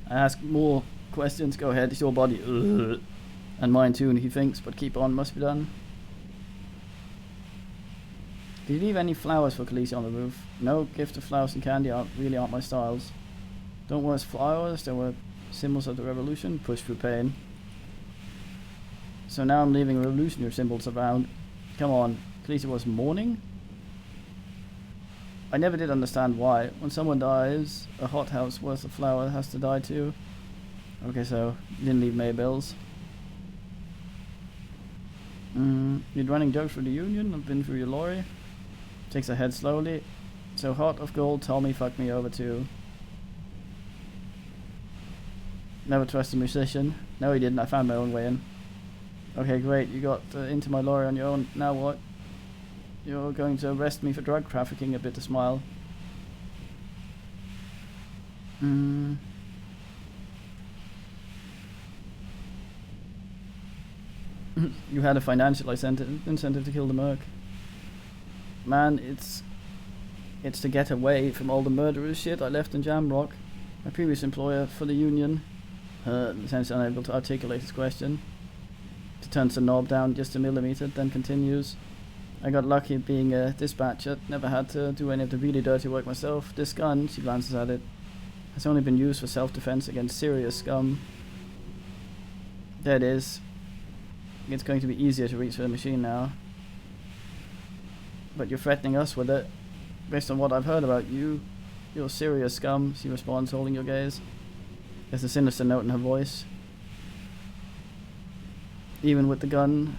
Ask more questions. Go ahead. It's your body. Ugh. And mine too, and he thinks, but keep on, must be done. Did you leave any flowers for Khaleesi on the roof? No, gift of flowers and candy really aren't my styles. Don't want flowers, they were symbols of the revolution, pushed through pain. So now I'm leaving revolutionary symbols around. Come on, Khaleesi was mourning? I never did understand why. When someone dies, a hothouse worth of flower has to die too. Okay, so you didn't leave Maybells. You're running jokes for the Union? I've been through your lorry. Takes her head slowly. So Heart of Gold, Tommy fucked me over too. Never trust a musician. No, he didn't. I found my own way in. Okay, great. You got into my lorry on your own. Now what? You're going to arrest me for drug trafficking. A bit of smile. You had a financial incentive to kill the Merc. Man, it's to get away from all the murderous shit I left in Jamrock. My previous employer for the Union. Sense unable to articulate his question. He turns the knob down just a millimeter, then continues. I got lucky being a dispatcher. Never had to do any of the really dirty work myself. This gun, she glances at it, has only been used for self-defense against serious scum. There it is. It's going to be easier to reach for the machine now. But you're threatening us with it. Based on what I've heard about you, you're serious scum, she responds, holding your gaze. There's a sinister note in her voice. Even with the gun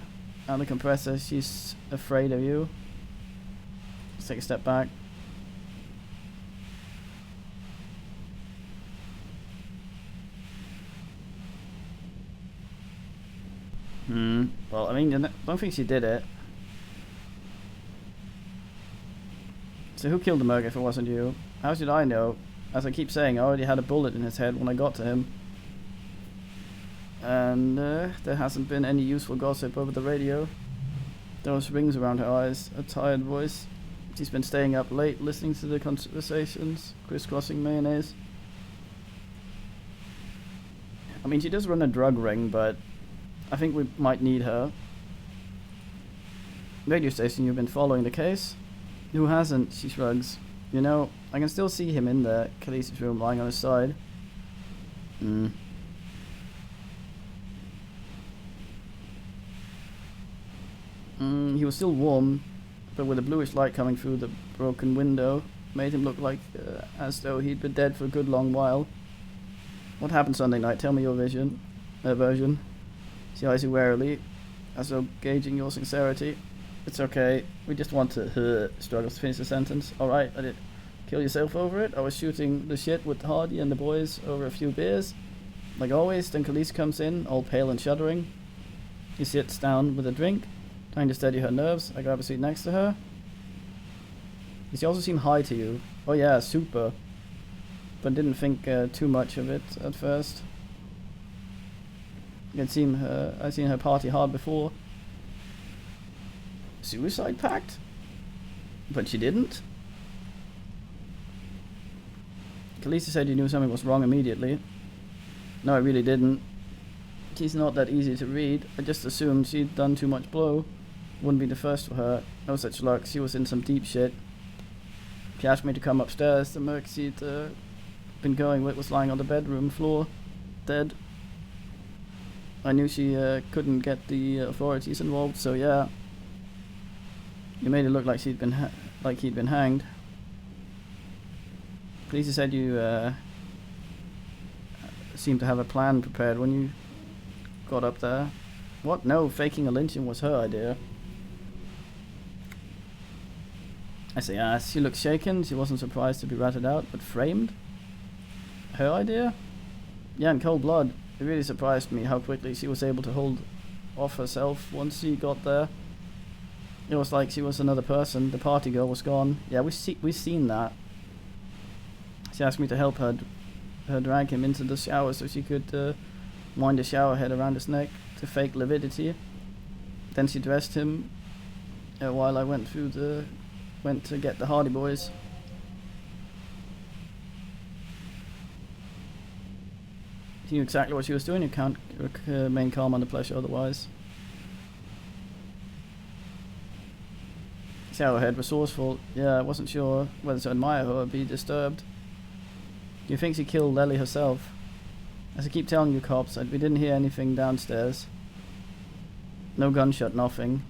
and the compressor, she's afraid of you. Let's take a step back. Well, I mean, I don't think she did it. So who killed the Merc if it wasn't you? How should I know? As I keep saying, I already had a bullet in his head when I got to him. And there hasn't been any useful gossip over the radio. Those rings around her eyes, a tired voice. She's been staying up late listening to the conversations, crisscrossing mayonnaise. I mean, she does run a drug ring, but I think we might need her. Radio station, you've been following the case? Who hasn't? She shrugs. You know, I can still see him in there, Khaleesi's room, lying on his side. He was still warm, but with a bluish light coming through the broken window, made him look like as though he'd been dead for a good long while. What happened Sunday night? Tell me your version. She eyes you warily, as though gauging your sincerity. It's okay. We just want to struggle to finish the sentence. Alright, I did. Kill yourself over it? I was shooting the shit with Hardy and the boys over a few beers. Like always, then Khaleesi comes in, all pale and shuddering. He sits down with a drink, trying to steady her nerves. I grab a seat next to her. Does she also seem high to you? Oh yeah, super. But didn't think too much of it at first. I've seen her party hard before. Suicide pact? But she didn't? Khaleesi said you knew something was wrong immediately. No, I really didn't. She's not that easy to read. I just assumed she'd done too much blow. Wouldn't be the first for her. No such luck. She was in some deep shit. She asked me to come upstairs. The merc she'd been going with was lying on the bedroom floor, dead. I knew she couldn't get the authorities involved, so yeah. You made it look like he'd been hanged. Khaleesi said you seemed to have a plan prepared when you got up there. What? No, faking a lynching was her idea. I say yes. She looked shaken. She wasn't surprised to be ratted out, but framed? Her idea? Yeah, in cold blood. It really surprised me how quickly she was able to hold off herself once she got there. It was like she was another person. The party girl was gone. Yeah, we've seen that. She asked me to help her drag him into the shower so she could wind the shower head around his neck to fake lividity. Then she dressed him while I went to get the Hardy boys. She knew exactly what she was doing. You can't remain calm under pressure otherwise. Showerhead, resourceful. Yeah, I wasn't sure whether to admire her or be disturbed. Do you think she killed Lely herself? As I keep telling you cops, we didn't hear anything downstairs. No gunshot, nothing.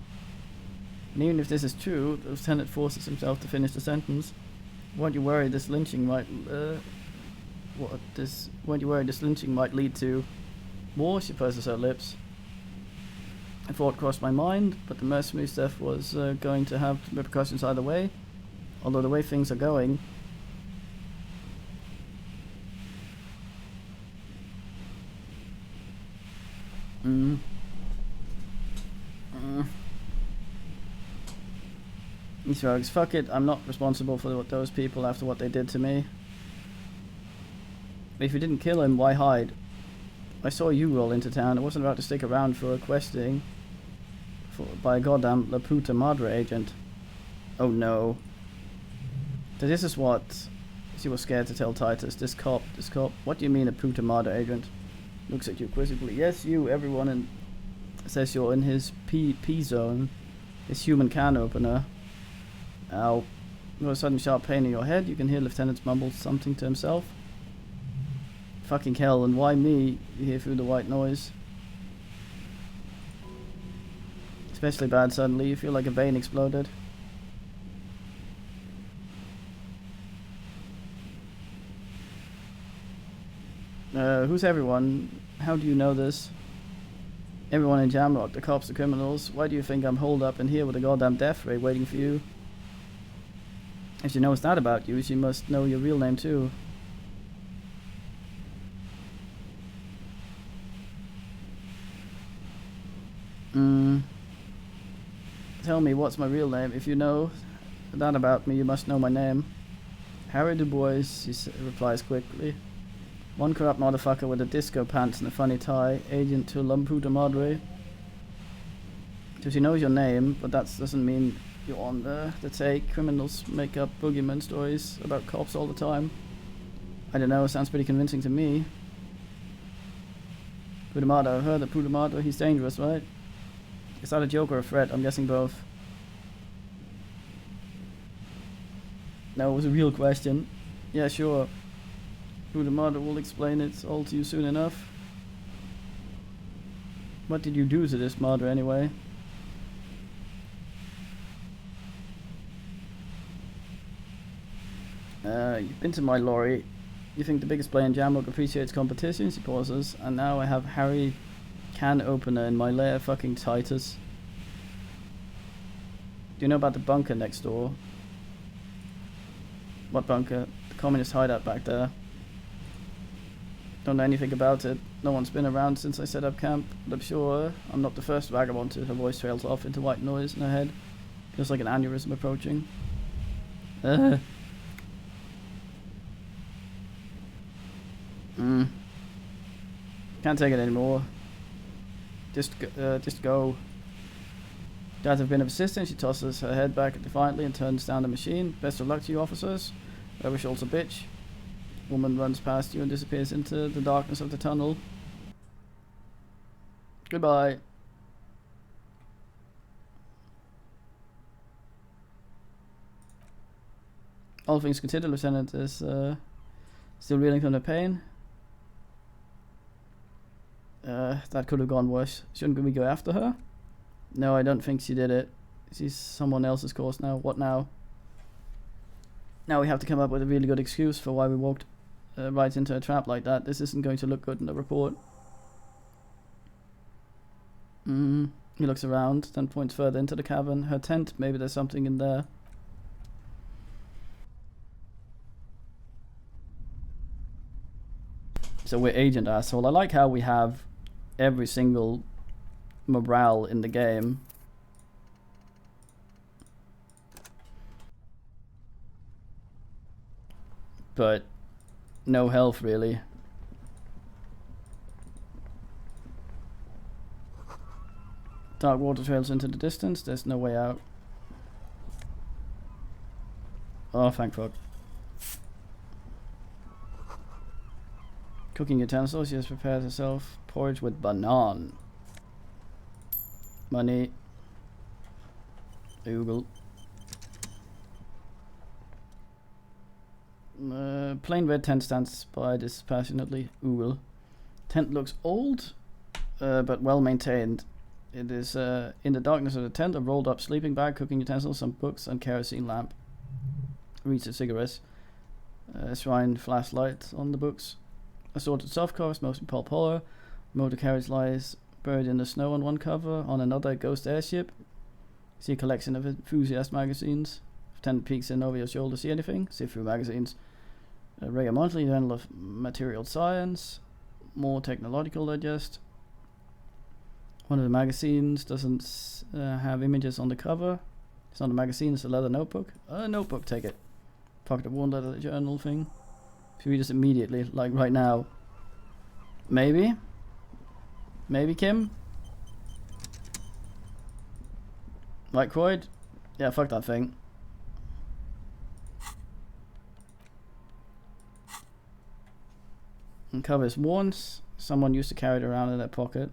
And even if this is true, the lieutenant forces himself to finish the sentence. Weren't you worried this lynching might lead to war? She purses her lips. A thought crossed my mind, but the mercenary's death was going to have repercussions either way. Although the way things are going, He shrugs. Fuck it, I'm not responsible for those people after what they did to me. If you didn't kill him, why hide? I saw you roll into town. I wasn't about to stick around for a questing by a goddamn La Puta Madre agent. Oh no. So this is what she was scared to tell Titus. This cop. What do you mean a Puta Madre agent? Looks at you quizzically. Yes, you, everyone, and says you're in his P zone. His human can opener. Ow. You got a sudden sharp pain in your head. You can hear Lieutenant mumble something to himself. Fucking hell, and why me? You hear through the white noise. Especially bad suddenly. You feel like a vein exploded. Who's everyone? How do you know this? Everyone in Jamrock, the cops, the criminals. Why do you think I'm holed up in here with a goddamn death ray waiting for you? If she knows that about you, she must know your real name too. Tell me, what's my real name? If you know that about me, you must know my name. Harry Du Bois, she replies quickly. One corrupt motherfucker with a disco pants and a funny tie, agent to La Puta Madre. So she knows your name, but that doesn't mean you're on the take. Criminals make up boogeyman stories about cops all the time. I don't know, sounds pretty convincing to me. Puta Madre, I heard that Puta Madre, he's dangerous, right? Is that a joke or a threat? I'm guessing both. No, it was a real question. Yeah, sure. Puta Madre will explain it all to you soon enough. What did you do to this Madre anyway? You've been to my lorry. You think the biggest player in Jamrock appreciates competition? She pauses. And now I have Harry can opener in my lair, fucking Titus. Do you know about the bunker next door? What bunker? The communist hideout back there. Don't know anything about it. No one's been around since I set up camp, but I'm sure I'm not the first vagabond to. Her voice trails off into white noise in her head. Feels like an aneurysm approaching. Can't take it anymore. Just go. That have been of assistance. She tosses her head back defiantly and turns down the machine. Best of luck to you, officers. Overshaw's a bitch. Woman runs past you and disappears into the darkness of the tunnel. Goodbye. All things considered, Lieutenant is still reeling from the pain. That could have gone worse. Shouldn't we go after her? No, I don't think she did it. She's someone else's course now. What now? Now we have to come up with a really good excuse for why we walked right into a trap like that. This isn't going to look good in the report. He looks around, then points further into the cavern. Her tent, maybe there's something in there. So we're agent asshole. I like how we have every single morale in the game. But no health really. Dark water trails into the distance. There's no way out. Oh, thank fuck. Cooking utensils. She has prepared herself porridge with banan. Money. Oogle. Plain red tent stands by dispassionately. Oogle. Tent looks old, but well maintained. It is in the darkness of the tent, a rolled up sleeping bag, cooking utensils, some books, and kerosene lamp. Reads the cigarettes. Shrine flashlight on the books. Assorted softcovers, mostly pulp horror. Motor carriage lies buried in the snow on one cover. On another, ghost airship. See a collection of enthusiast magazines. Lieutenant peeks in over your shoulder. See anything? See through magazines. Regular Monthly, Journal of Material Science. More technological digest. One of the magazines doesn't have images on the cover. It's not a magazine, it's a leather notebook. A notebook, take it. Pocket of one leather journal thing. Should we just immediately, like right now? Maybe? Maybe, Kim? Right, Croyd? Yeah, fuck that thing. And cover is worn. Someone used to carry it around in their pocket.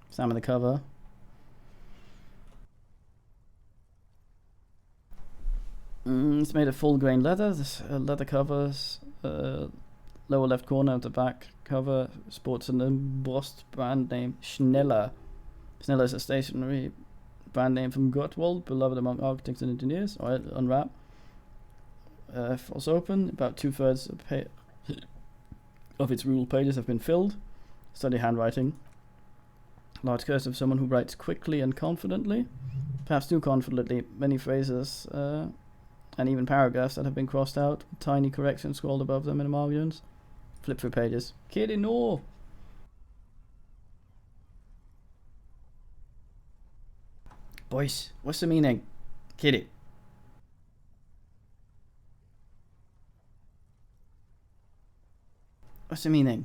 Examine the cover. It's made of full grain leather. This leather covers lower left corner of the back cover sports an embossed brand name Schneller. Schneller is a stationary brand name from Gottwald, beloved among architects and engineers. Alright, unwrap. Falls open. About 2/3 of its rule pages have been filled. Study handwriting. Large curse of someone who writes quickly and confidently. Perhaps too confidently. Many phrases and even paragraphs that have been crossed out. Tiny corrections scrawled above them in the margins. Flip through pages. Kitty, no! Boys, what's the meaning? Kitty. What's the meaning?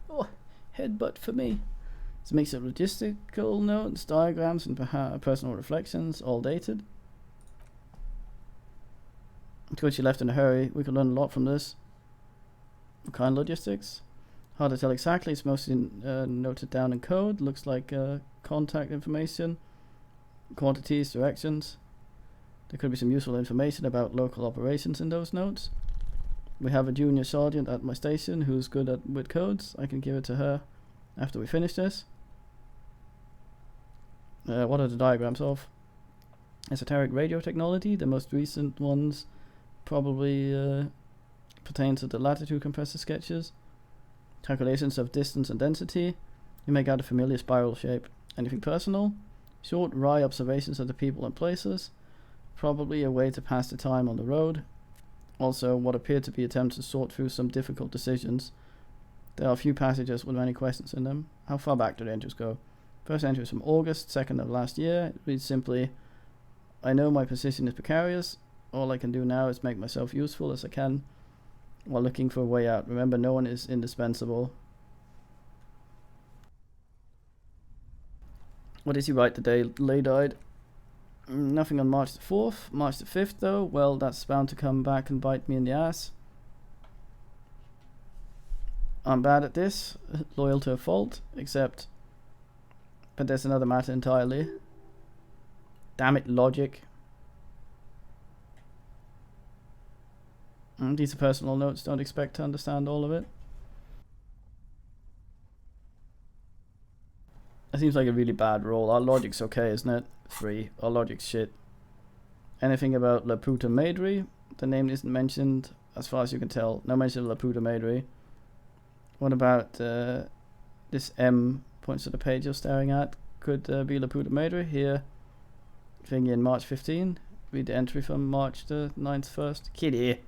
Oh, headbutt for me. It's a mix of logistical notes, diagrams, and personal reflections, all dated. Because you left in a hurry, we can learn a lot from this. What kind of logistics? Hard to tell exactly, it's mostly noted down in code. Looks like contact information, quantities, directions. There could be some useful information about local operations in those notes. We have a junior sergeant at my station who's good with codes. I can give it to her after we finish this. What are the diagrams of? Esoteric radio technology. The most recent ones probably pertain to the latitude compressor sketches. Calculations of distance and density. You make out a familiar spiral shape. Anything personal? Short, wry observations of the people and places. Probably a way to pass the time on the road. Also, what appeared to be attempts to sort through some difficult decisions. There are a few passages with many questions in them. How far back do the entries go? First entry is from August 2nd of last year. It reads simply, I know my position is precarious. All I can do now is make myself useful as I can while looking for a way out. Remember, no one is indispensable. What did he write the day Lay died? Nothing on March the 4th. March the 5th, though, well, that's bound to come back and bite me in the ass. I'm bad at this, loyal to a fault, except... But there's another matter entirely. Damn it, logic. These are personal notes, don't expect to understand all of it. It seems like a really bad roll. Our logic's okay, isn't it? 3. Our logic's shit. Anything about Laputa Maidri? The name isn't mentioned, as far as you can tell. No mention of Laputa Maidri. What about this M points to the page you're staring at? Could be Laputa Maidri. Here, thing in March 15. Read the entry from March the 9th first. Kitty.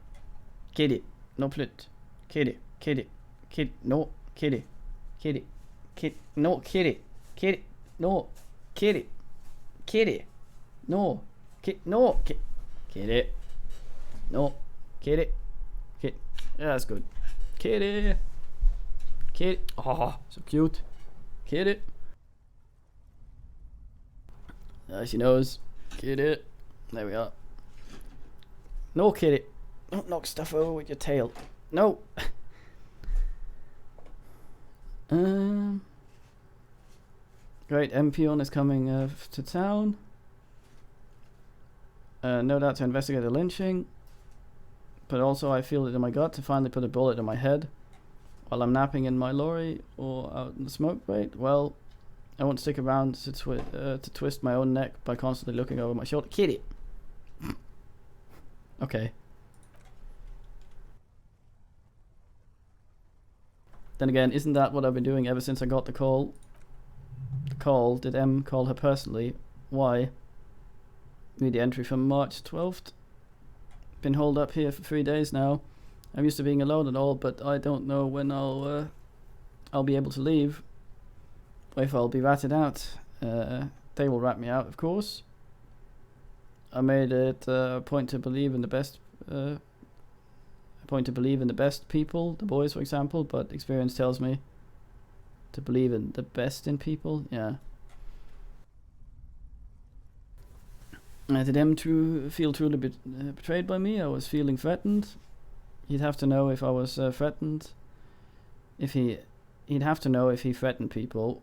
Kitty. No plut. Kitty. Kitty. Kitty. No. Kitty. Kitty. Kitty. No. Kitty. Kitty. No. Kitty. Kitty. No. Kitty. No. Kitty. No. Kitty. Kitty. Yeah, that's good. Kitty. Kitty. Oh, so cute. Kitty. She knows. Kitty. There we are. No, Kitty. Don't knock stuff over with your tail. No. Great, Empion is coming to town. No doubt to investigate the lynching. But also I feel it in my gut to finally put a bullet in my head while I'm napping in my lorry or out in the smoke break. Well, I won't stick around to twist my own neck by constantly looking over my shoulder. Kitty! Okay. Then again, isn't that what I've been doing ever since I got the call? The call? Did M call her personally? Why? Read the entry from March 12th. Been holed up here for 3 days now. I'm used to being alone and all, but I don't know when I'll be able to leave. Or if I'll be ratted out. They will rat me out, of course. I made it a point to believe in the best people, the boys for example, but experience tells me to believe in the best in people. Yeah. Did M feel truly betrayed by me? I was feeling threatened. He'd have to know if I was threatened. He'd have to know if he threatened people.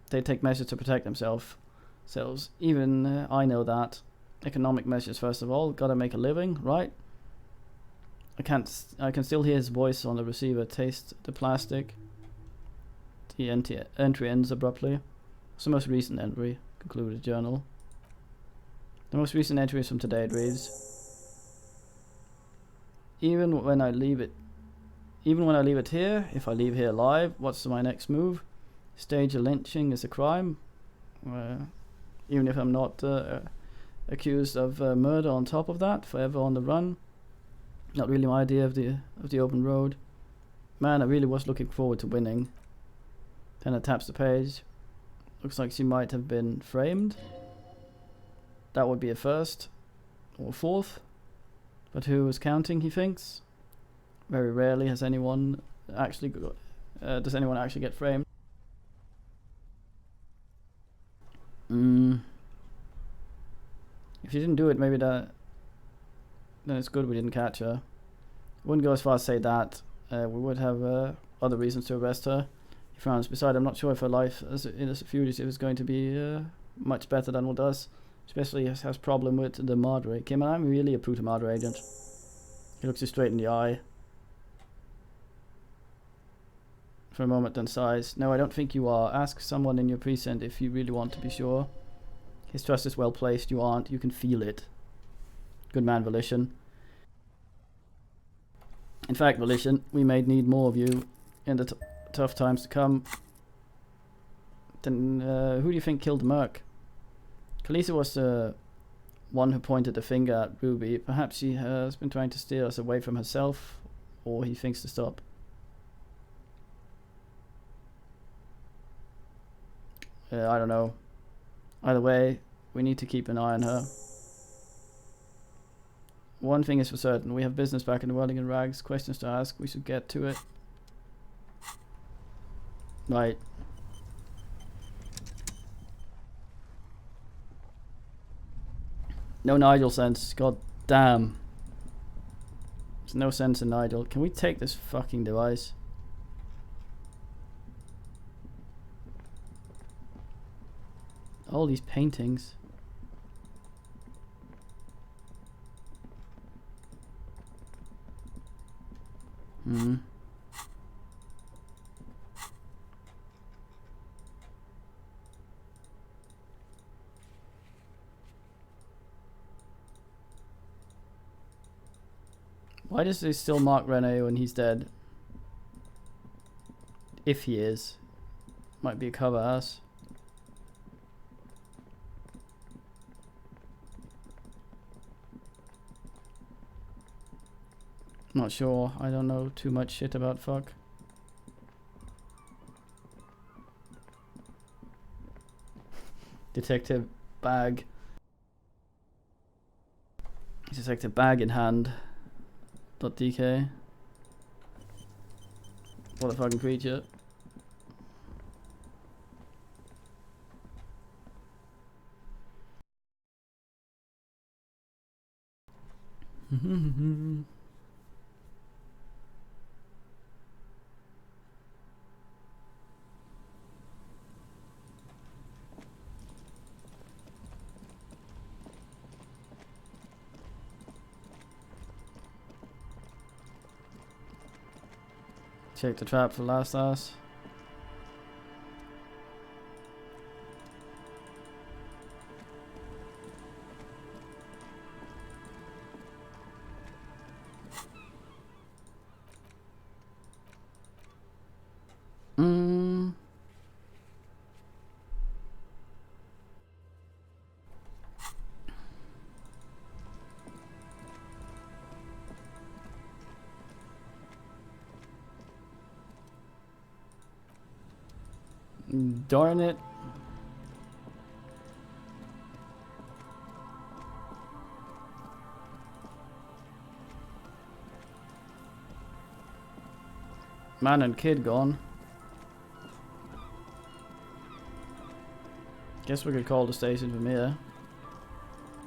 They'd take measures to protect themselves. Even I know that. Economic measures first of all. Gotta make a living, right? I can still hear his voice on the receiver. Taste the plastic. The entry ends abruptly. It's the most recent entry. Concluded journal. The most recent entry is from today. It reads: Even when I leave it here, if I leave here alive, what's my next move? Stage a lynching is a crime. Even if I'm not accused of murder on top of that, forever on the run. Not really my idea of the open road. Man, I really was looking forward to winning. Then it taps the page. Looks like she might have been framed. That would be a first or fourth. But who is counting, he thinks? Very rarely has anyone actually does anyone actually get framed. If she didn't do it, maybe then it's good we didn't catch her. Wouldn't go as far as say that. We would have other reasons to arrest her. He frowns. Besides, I'm not sure if her life as a fugitive is going to be much better than what does. Especially if has problem with the Madre. Kim, I'm really a Puta Madre agent. He looks you straight in the eye. For a moment, then sighs. No, I don't think you are. Ask someone in your precinct if you really want to be sure. His trust is well placed. You aren't. You can feel it. Good man, Volition. In fact, Volition, we may need more of you in the tough times to come. Then who do you think killed Merc? Khaleesi was the one who pointed the finger at Ruby. Perhaps she has been trying to steer us away from herself, or he thinks to stop. I don't know. Either way, we need to keep an eye on her. One thing is for certain, we have business back in the Whirling in Rags. Questions to ask, we should get to it. Right. No Nigel sense. God damn. There's no sense in Nigel. Can we take this fucking device? All these paintings. Hmm. Why does they still mark Rene when he's dead? If he is. Might be a cover ass. Not sure. I don't know too much shit about fuck. Detective bag. Detective bag in hand. .dk. What a fucking creature. Check the trap for last ass. Darn it. Man and kid gone. Guess we could call the station from here.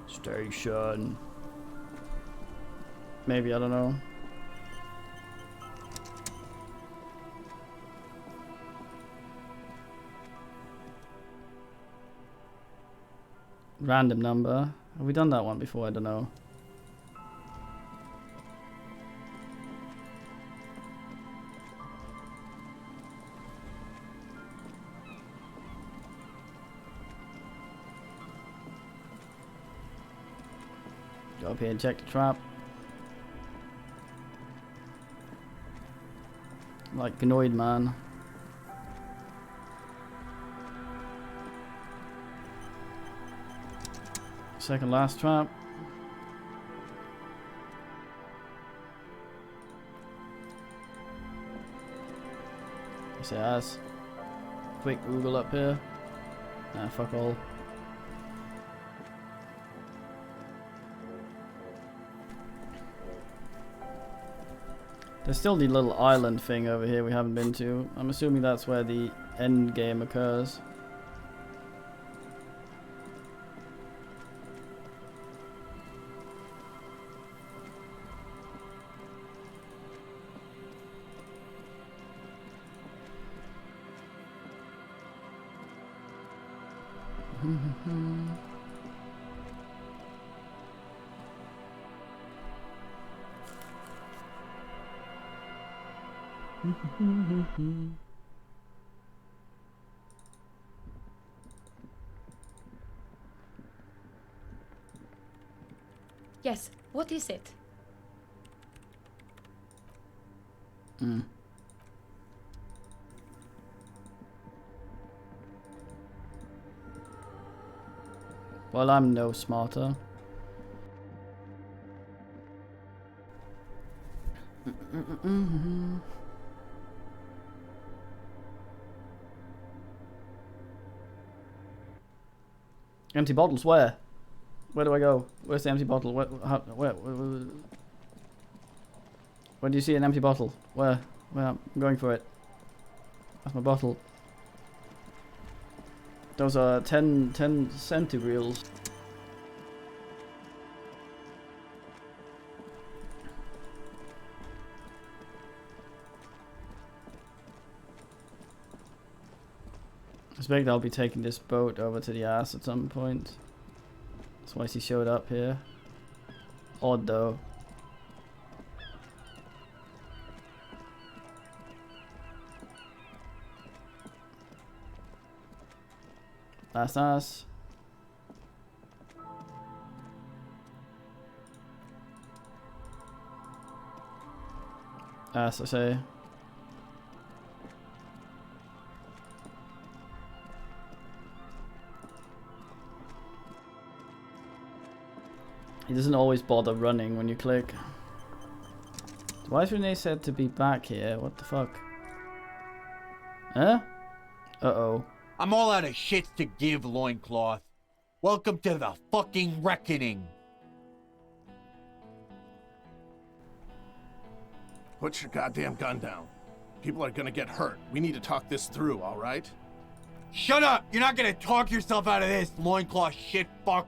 Station. Maybe, I don't know. Random number. Have we done that one before? I don't know. Go up here and check the trap. Like Gnoid Man. Second last trap. Yes, it has. Quick Google up here. Nah, fuck all. There's still the little island thing over here we haven't been to. I'm assuming that's where the end game occurs. Yes, what is it? Well, I'm no smarter. Empty bottles, where? Where do I go? Where's the empty bottle? Where do you see an empty bottle? Where? I'm going for it. That's my bottle. Those are 10 centireals. I suspect I'll be taking this boat over to the ass at some point. That's why she showed up here. Odd though. That's us. Ass, I say. He doesn't always bother running when you click. Why is Renee said to be back here? What the fuck? Huh? Uh-oh. I'm all out of shit to give, Loincloth. Welcome to the fucking reckoning. Put your goddamn gun down. People are gonna get hurt. We need to talk this through, alright? Shut up! You're not gonna talk yourself out of this, Loincloth shit fuck.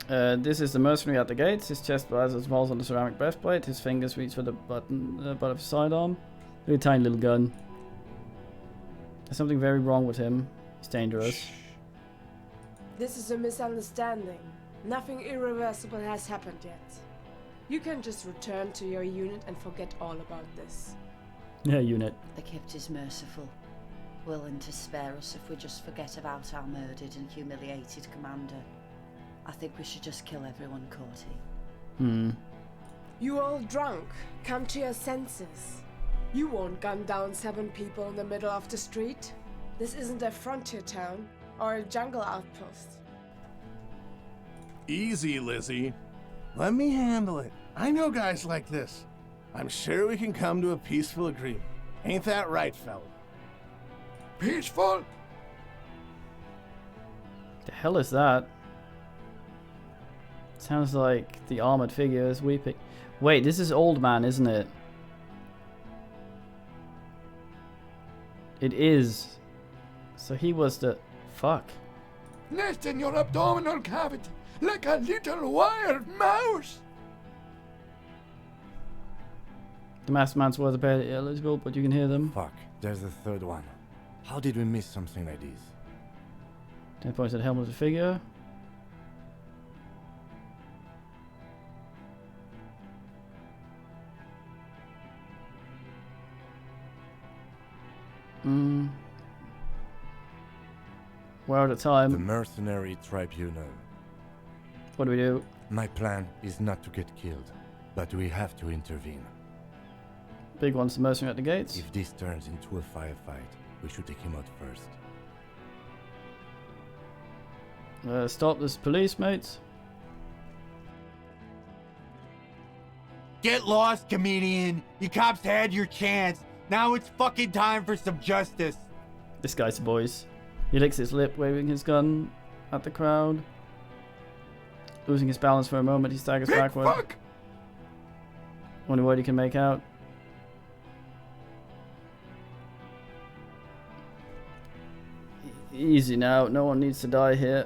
This is the mercenary at the gates. His chest rises and falls on the ceramic breastplate. His fingers reach for the button, butt of his sidearm. Look at a tiny little gun. There's something very wrong with him. He's dangerous. This is a misunderstanding. Nothing irreversible has happened yet. You can just return to your unit and forget all about this. Yeah, unit. The Kypt is merciful, willing to spare us if we just forget about our murdered and humiliated commander. I think we should just kill everyone, Corty. You all drunk. Come to your senses. You won't gun down 7 people in the middle of the street. This isn't a frontier town or a jungle outpost. Easy, Lizzie. Let me handle it. I know guys like this. I'm sure we can come to a peaceful agreement. Ain't that right, fella? Peaceful? The hell is that? Sounds like the armored figure is weeping. Wait, this is Old Man, isn't it? It is. So he was the... Fuck. Nest in your abdominal cavity, like a little wired mouse. The masked man's words are barely eligible, but you can hear them. Fuck, there's the third one. How did we miss something like this? 10 points at the helmet of the figure. We're out of time. The Mercenary Tribunal. What do we do? My plan is not to get killed, but we have to intervene. Big one's the mercenary at the gates. If this turns into a firefight, we should take him out first. Stop this police, mates. Get lost, comedian. You cops had your chance. Now it's fucking time for some justice. This guy's the boys. He licks his lip, waving his gun at the crowd. Losing his balance for a moment, he staggers backward. Fuck! Only word he can make out. Easy now, no one needs to die here.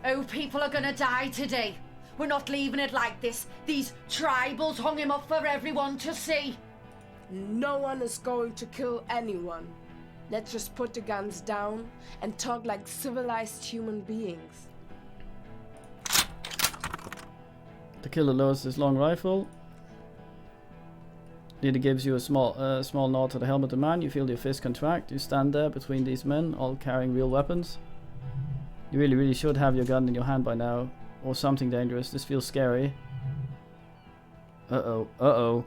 Oh, people are gonna die today. We're not leaving it like this. These tribals hung him up for everyone to see. No one is going to kill anyone. Let's just put the guns down and talk like civilized human beings. The killer lowers his long rifle. Leader gives you a small nod to the helmeted man. You feel your fist contract. You stand there between these men, all carrying real weapons. You really should have your gun in your hand by now. Or something dangerous. This feels scary. Uh-oh. Uh-oh.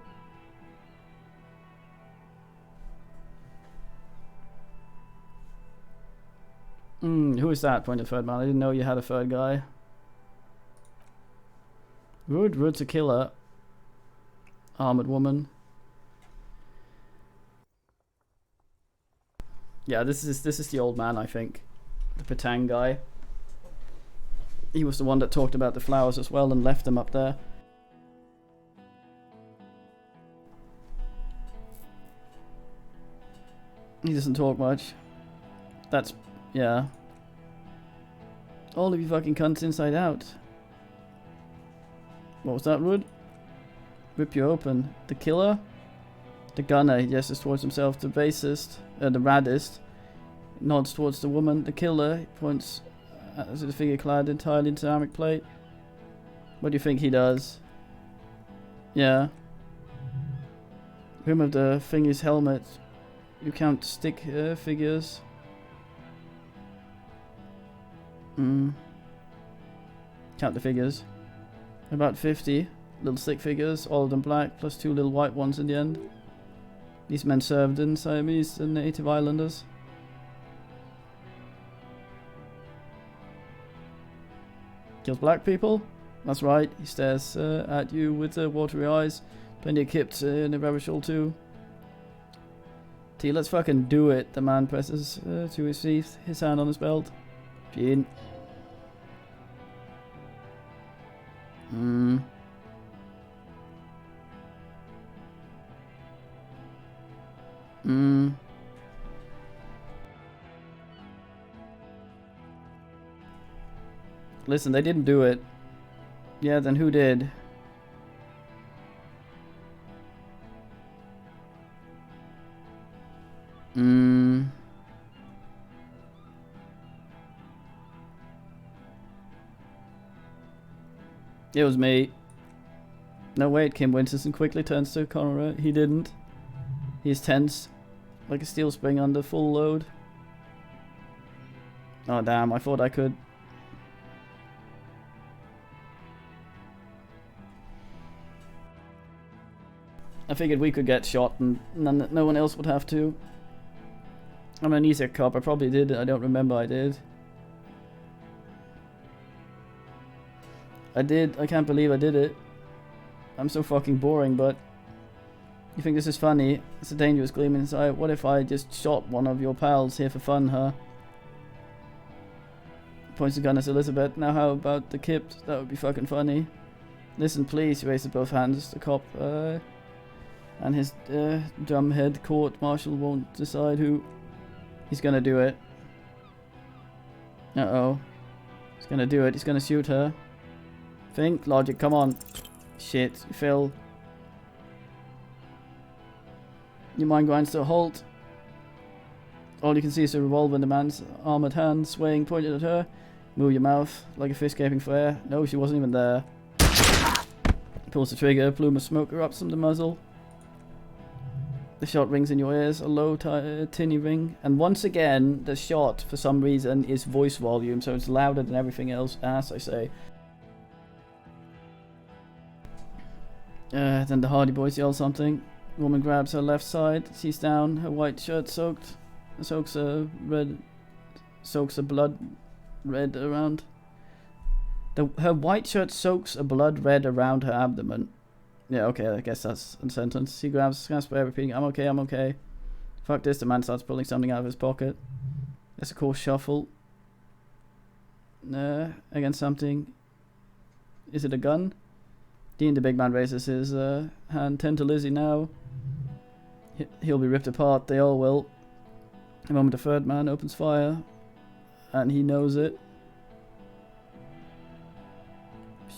Who is that? Pointed third man. I didn't know you had a third guy. Rude's a killer. Armored woman. Yeah, this is the old man, I think. The Patang guy. He was the one that talked about the flowers as well and left them up there. He doesn't talk much. That's... yeah. All of you fucking cunts inside out. What was that, Rude? Rip you open. The killer? The gunner, he gestures towards himself. The bassist, the raddest, nods towards the woman. The killer, he points at the figure clad entirely in ceramic plate. What do you think he does? Yeah. Rim of the thingy's helmet. You count stick figures. Count the figures. About 50 little stick figures, all of them black, plus 2 little white ones in the end. These men served in Siamese and native islanders. Kills black people? That's right, he stares at you with watery eyes. Plenty of kips in the rubbish hole too. T, let's fucking do it. The man presses to his teeth, his hand on his belt. Gene. Listen, they didn't do it. Yeah, then who did? It was me. No, wait, Kim Winterson quickly turns to Connor. He didn't. He's tense, like a steel spring under full load. Oh, damn, I thought I could. I figured we could get shot and no one else would have to. I'm an easier cop, I probably did. I don't remember I did. I did. I can't believe I did it. I'm so fucking boring, but... You think this is funny? It's a dangerous gleam inside. What if I just shot one of your pals here for fun, huh? Points the gun at Elizabeth. Now how about the kip? That would be fucking funny. Listen, please. He raises both hands. The cop, and his drumhead court marshal won't decide who... He's gonna do it. Uh-oh. He's gonna do it. He's gonna shoot her. Think, logic, come on. Shit, Phil. Your mind grinds to a halt. All you can see is a revolver in the man's armored hand, swaying, pointed at her. Move your mouth, like a fish gaping for air. No, she wasn't even there. Pulls the trigger, a plume of smoke erupts from the muzzle. The shot rings in your ears, a low, tinny ring. And once again, the shot, for some reason, is voice volume, so it's louder than everything else, as I say. Then the Hardy Boys yell something. The woman grabs her left side. She's down. Her white shirt soaked. Soaks a blood red around. Her white shirt soaks a blood red around her abdomen. Yeah, okay, I guess that's a sentence. He grabs spray, repeating, I'm okay, I'm okay. Fuck this, the man starts pulling something out of his pocket. There's a coarse shuffle. Against something. Is it a gun? Dean, the big man, raises his hand. 10 to Lizzie now. He'll be ripped apart. They all will. The moment the third man opens fire. And he knows it.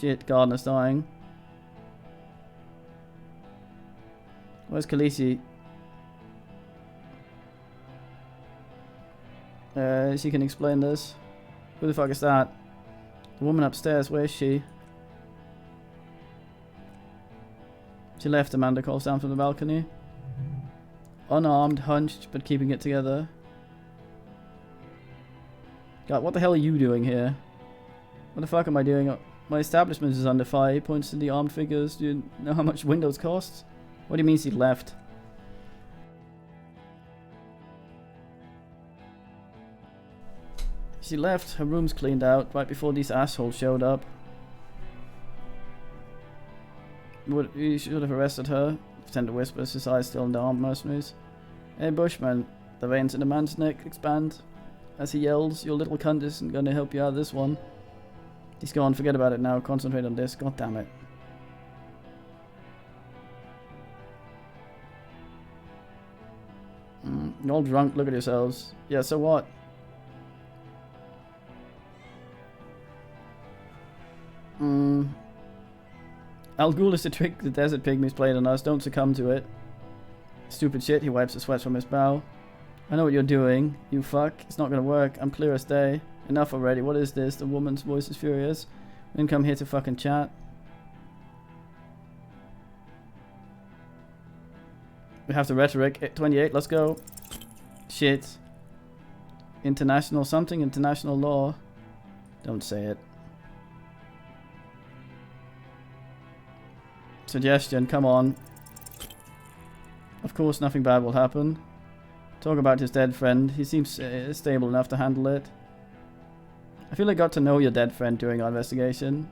Shit, Gardner's dying. Where's Khaleesi? She can explain this. Who the fuck is that? The woman upstairs, where is she? She left, Amanda calls down from the balcony. Unarmed, hunched, but keeping it together. God, what the hell are you doing here? What the fuck am I doing? My establishment is under fire. He points to the armed figures. Do you know how much windows cost? What do you mean she left? She left, her room's cleaned out right before these assholes showed up. You should have arrested her. Tender whispers, his eyes still on the armed mercenaries. Hey Bushman, the veins in the man's neck expand as he yells, your little cunt isn't gonna help you out of this one. He's gone, forget about it now, concentrate on this, god damn it. You're all drunk, look at yourselves. Yeah, so what? Al Ghul is the trick the desert pygmies played on us, don't succumb to it. Stupid shit, he wipes the sweat from his brow. I know what you're doing, you fuck. It's not gonna work, I'm clear as day. Enough already, what is this? The woman's voice is furious. We didn't come here to fucking chat. We have the rhetoric. 28, let's go. Shit. International something, international law. Don't say it. Suggestion, come on. Of course nothing bad will happen. Talk about his dead friend. He seems stable enough to handle it. I feel I got to know your dead friend during our investigation.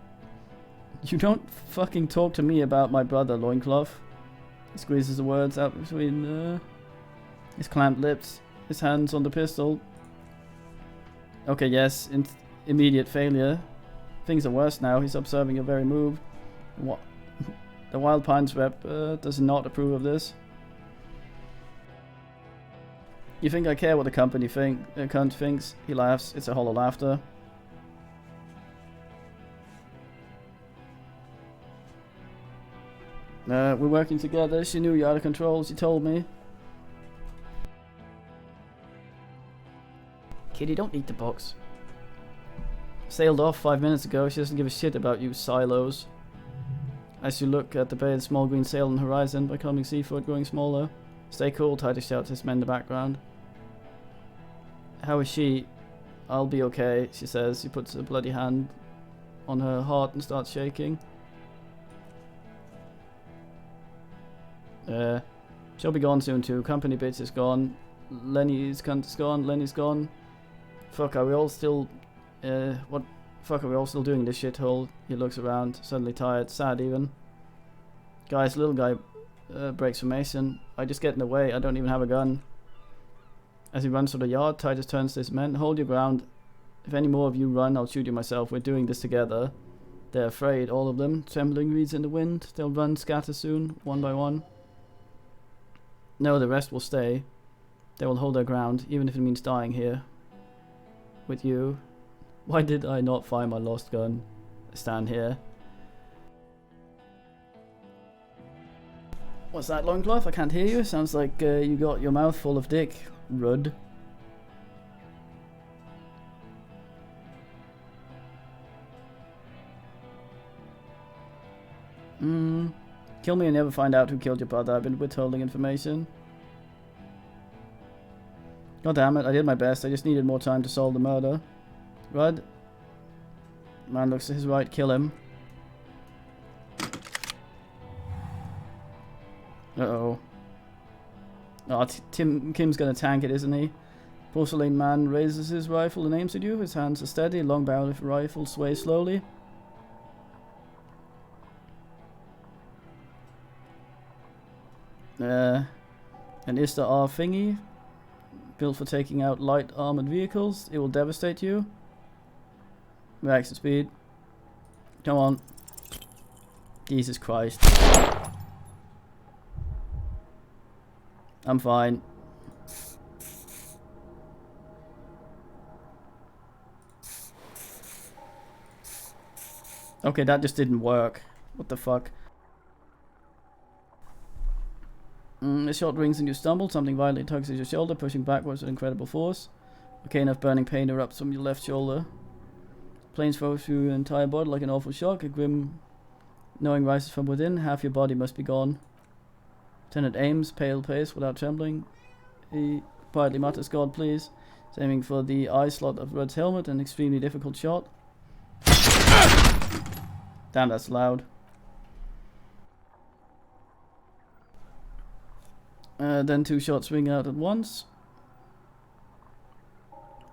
You don't fucking talk to me about my brother, loincloth. He squeezes the words out between his clamped lips, his hands on the pistol. Okay, yes, immediate failure. Things are worse now. He's observing your very move. What? The Wild Pines rep does not approve of this. You think I care what the company cunt thinks? He laughs. It's a hollow laughter. We're working together. She knew you're out of control. She told me. Kitty, don't eat the box. Sailed off 5 minutes ago. She doesn't give a shit about you silos. As you look at the bay, the small green sail on the horizon, becoming seafood growing smaller. Stay cool, Titus shouts his men in the background. How is she? I'll be okay, she says. She puts a bloody hand on her heart and starts shaking. She'll be gone soon too. Company bitch is gone. Lenny's cunt is gone. Lenny's gone. Fuck, are we all still... what... Fuck, are we all still doing in this shithole? He looks around, suddenly tired, sad even. Guys, little guy breaks formation. I just get in the way, I don't even have a gun. As he runs to the yard, Titus turns to his men. Hold your ground. If any more of you run, I'll shoot you myself. We're doing this together. They're afraid, all of them. Trembling reeds in the wind. They'll run, scatter soon, one by one. No, the rest will stay. They will hold their ground, even if it means dying here. With you. Why did I not find my lost gun? I stand here. What's that, loincloth? I can't hear you. Sounds like you got your mouth full of dick, Rudd. Kill me and never find out who killed your brother. I've been withholding information. God damn it, I did my best. I just needed more time to solve the murder. Rudd. Man looks to his right, kill him. Uh-oh. Oh, Kim's gonna tank it, isn't he? Porcelain man raises his rifle and aims at you. His hands are steady. Long barrel of rifle sways slowly. An Istar R thingy. Built for taking out light armored vehicles. It will devastate you. Reaction speed. Come on. Jesus Christ. I'm fine. Okay, that just didn't work. What the fuck? A shot rings and you stumble. Something violently tugs at your shoulder, pushing backwards with incredible force. A cane of burning pain erupts from your left shoulder. Flames flow through your entire body like an awful shock. A grim knowing rises from within. Half your body must be gone. Lieutenant aims, pale pace, without trembling. He quietly mutters, God, please. He's aiming for the eye slot of Rudd's helmet, an extremely difficult shot. Damn, that's loud. Then two shots ring out at once.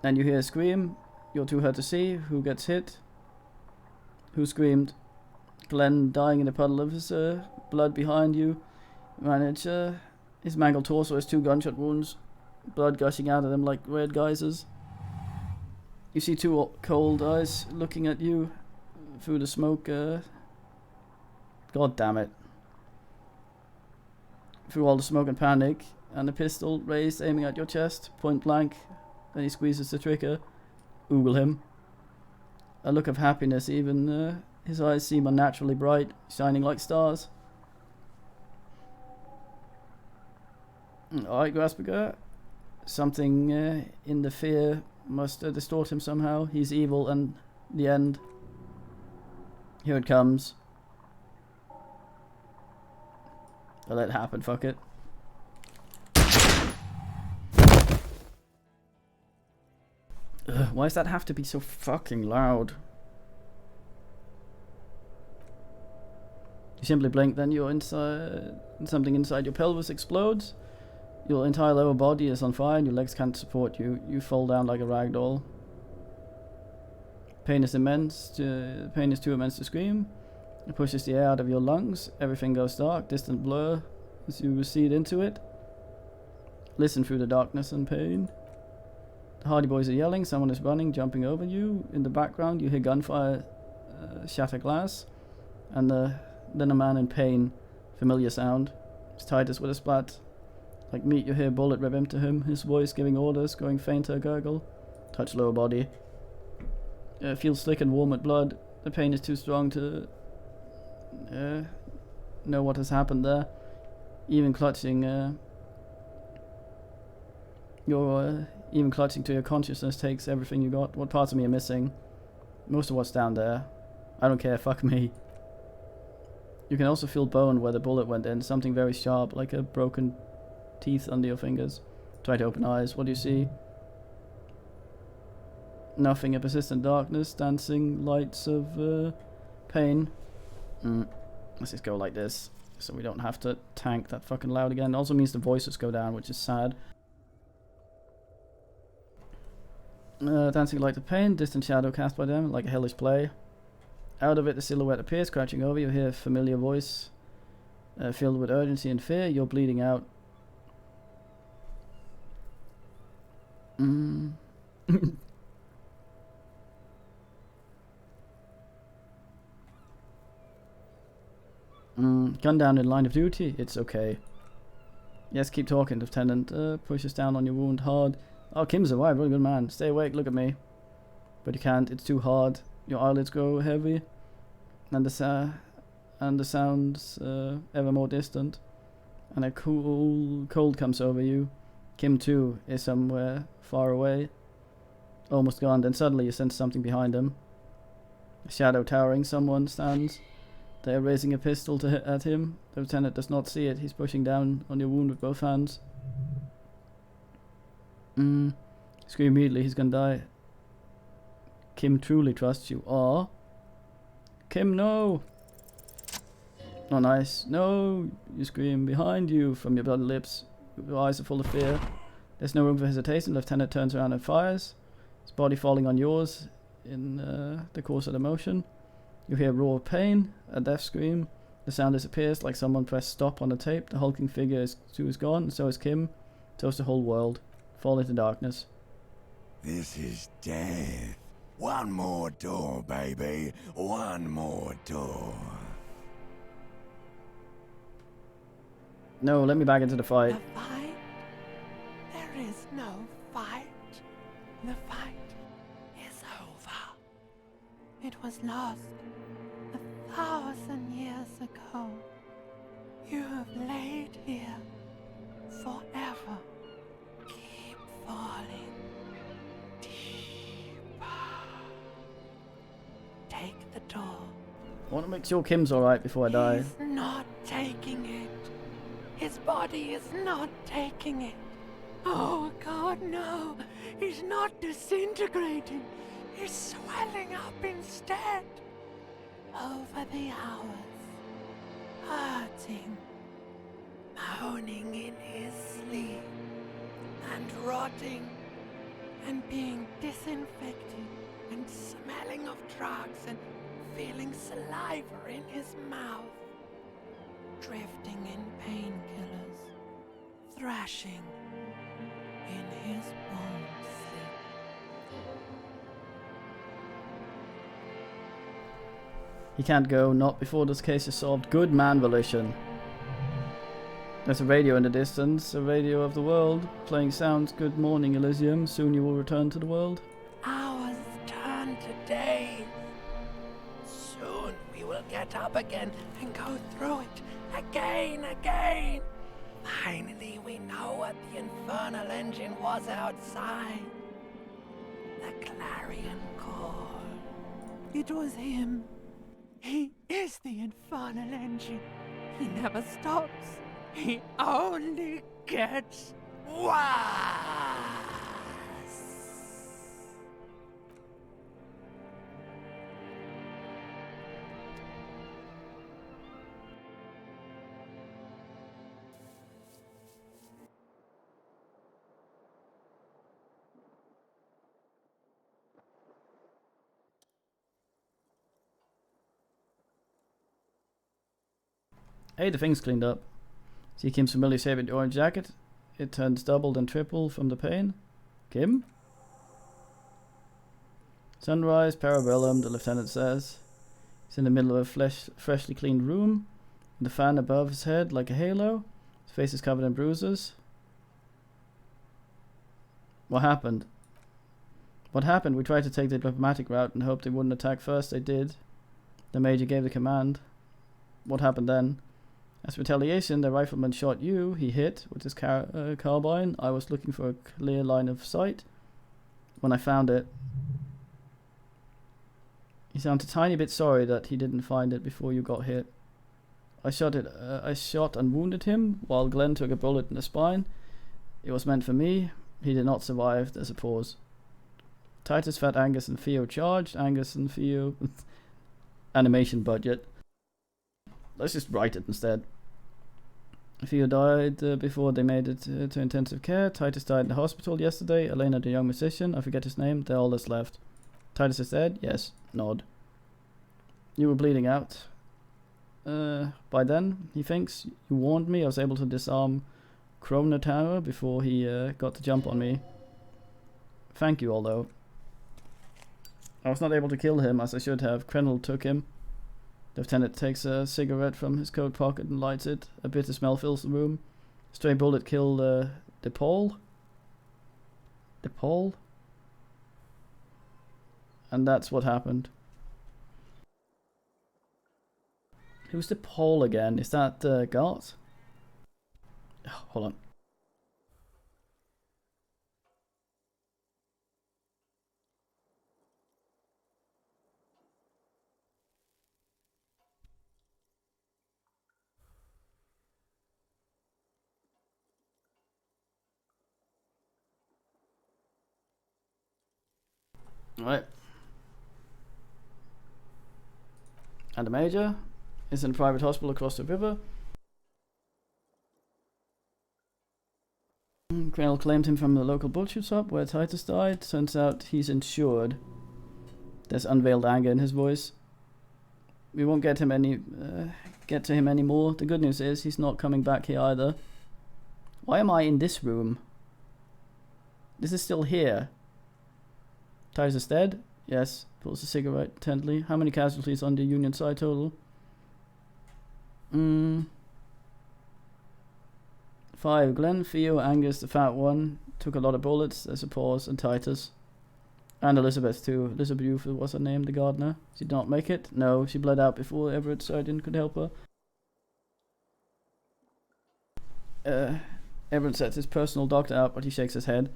And you hear a scream. You're too hurt to see. Who gets hit? Who screamed? Glenn dying in a puddle of his blood behind you. Manage his mangled torso has 2 gunshot wounds. Blood gushing out of them like red geysers. You see 2 cold eyes looking at you through the smoke. God damn it. Through all the smoke and panic, and the pistol raised, aiming at your chest, point blank. Then he squeezes the trigger. Oogle him. A look of happiness, even his eyes seem unnaturally bright, shining like stars. Alright, Grasberger. Something in the fear must distort him somehow. He's evil, and the end. Here it comes. I'll let it happen, fuck it. Ugh, why does that have to be so fucking loud? You simply blink, then you're inside. Something inside your pelvis explodes. Your entire lower body is on fire and your legs can't support you. You fall down like a rag doll. Pain is immense. Pain is too immense to scream. It pushes the air out of your lungs. Everything goes dark, distant blur as you recede into it. Listen through the darkness and pain. The Hardy Boys are yelling. Someone is running, jumping over you. In the background, you hear gunfire shatter glass. And then a man in pain. Familiar sound. His Titus with a splat. Like meat, you hear a bullet rip into him. His voice giving orders, growing fainter, gurgle. Touch lower body. Feels thick and warm with blood. The pain is too strong to know what has happened there. Even clutching even clutching to your consciousness takes everything you got. What parts of me are missing? Most of what's down there. I don't care, fuck me. You can also feel bone where the bullet went in. Something very sharp, like a broken teeth under your fingers. Try to open eyes. What do you see? Nothing. A persistent darkness, dancing lights of pain. Let's just go like this, so we don't have to tank that fucking loud again. It also means the voices go down, which is sad. Dancing light of pain, distant shadow cast by them, like a hellish play. Out of it, the silhouette appears, crouching over. You hear a familiar voice, filled with urgency and fear. You're bleeding out. Gun down in line of duty. It's okay. Yes, keep talking, Lieutenant. Pushes down on your wound hard. Oh, Kim's alive. Really good man. Stay awake. Look at me. But you can't. It's too hard. Your eyelids grow heavy, and the sounds ever more distant. And a cold comes over you. Kim too is somewhere far away, almost gone. Then suddenly you sense something behind him. A shadow towering. Someone stands. They are raising a pistol at him. The lieutenant does not see it. He's pushing down on your wound with both hands. Scream immediately. He's gonna die. Kim truly trusts you. Aw. Kim, no! Oh, nice. No! You scream behind you from your bloody lips. Your eyes are full of fear. There's no room for hesitation. Lieutenant turns around and fires. His body falling on yours in the course of the motion. You hear a roar of pain, a death scream. The sound disappears like someone pressed stop on the tape. The hulking figure is gone, and so is Kim. So is the whole world. Fall into darkness. This is death. One more door, baby. One more door. No, let me back into the fight. The fight? There is no fight. The fight is over. It was lost 1,000 years ago. You have laid here forever. Keep falling deeper. Take the door. I want to make sure Kim's alright before I die. He's not taking it. His body is not taking it. Oh God, no. He's not disintegrating. He's swelling up instead. Over the hours, hurting, moaning in his sleep, and rotting, and being disinfected of drugs and feeling saliva in his mouth. Drifting in painkillers, thrashing in his bone sleep. He can't go, not before this case is solved. Good man, volition. There's a radio in the distance, a radio of the world, playing sounds. Good morning, Elysium. Soon you will return to the world. Hours turn to days. Soon we will get up again and go through it again. Finally we know what the infernal engine was outside. The clarion call. It was him. He is the infernal engine. He never stops. He only gets worse. Hey, the thing's cleaned up. See Kim's familiar shape in the orange jacket. It turns double and triple from the pain. Kim? Sunrise, Parabellum, the lieutenant says. He's in the middle of a freshly cleaned room. The fan above his head like a halo. His face is covered in bruises. What happened? What happened? We tried to take the diplomatic route and hoped they wouldn't attack first. They did. The major gave the command. What happened then? As retaliation, the rifleman shot you. He hit with his carbine. I was looking for a clear line of sight. When I found it, he sounded a tiny bit sorry that he didn't find it before you got hit. I shot and wounded him, while Glenn took a bullet in the spine. It was meant for me. He did not survive. There's a pause. Titus, Fat Angus, and Theo charged. Angus and Theo... Animation budget. Let's just write it instead. Theo died before they made it to intensive care. Titus died in the hospital yesterday. Elena, the young musician, I forget his name, they're all that's left. Titus is dead? Yes. Nod. You were bleeding out. By then, he thinks. You warned me. I was able to disarm Kroner Tower before he got the jump on me. Thank you, although. I was not able to kill him as I should have. Krenel took him. The lieutenant takes a cigarette from his coat pocket and lights it. A bitter smell fills the room. A stray bullet killed DePaul. DePaul? And that's what happened. Who's DePaul again? Is that Gart? Oh, hold on. Right. And the major is in a private hospital across the river. Krenel claimed him from the local butcher shop where Titus died. Turns out he's insured. There's unveiled anger in his voice. We won't get to him anymore. The good news is he's not coming back here either. Why am I in this room? This is still here. Titus is dead? Yes. Pulls a cigarette intently. How many casualties on the Union side total? 5. Glenn, Theo, Angus, the fat one. Took a lot of bullets. There's a pause. And Titus. And Elizabeth too. Elizabeth was her name, the gardener. She did not make it? No, she bled out before Everett Surgeon could help her. Everett sets his personal doctor out, but he shakes his head.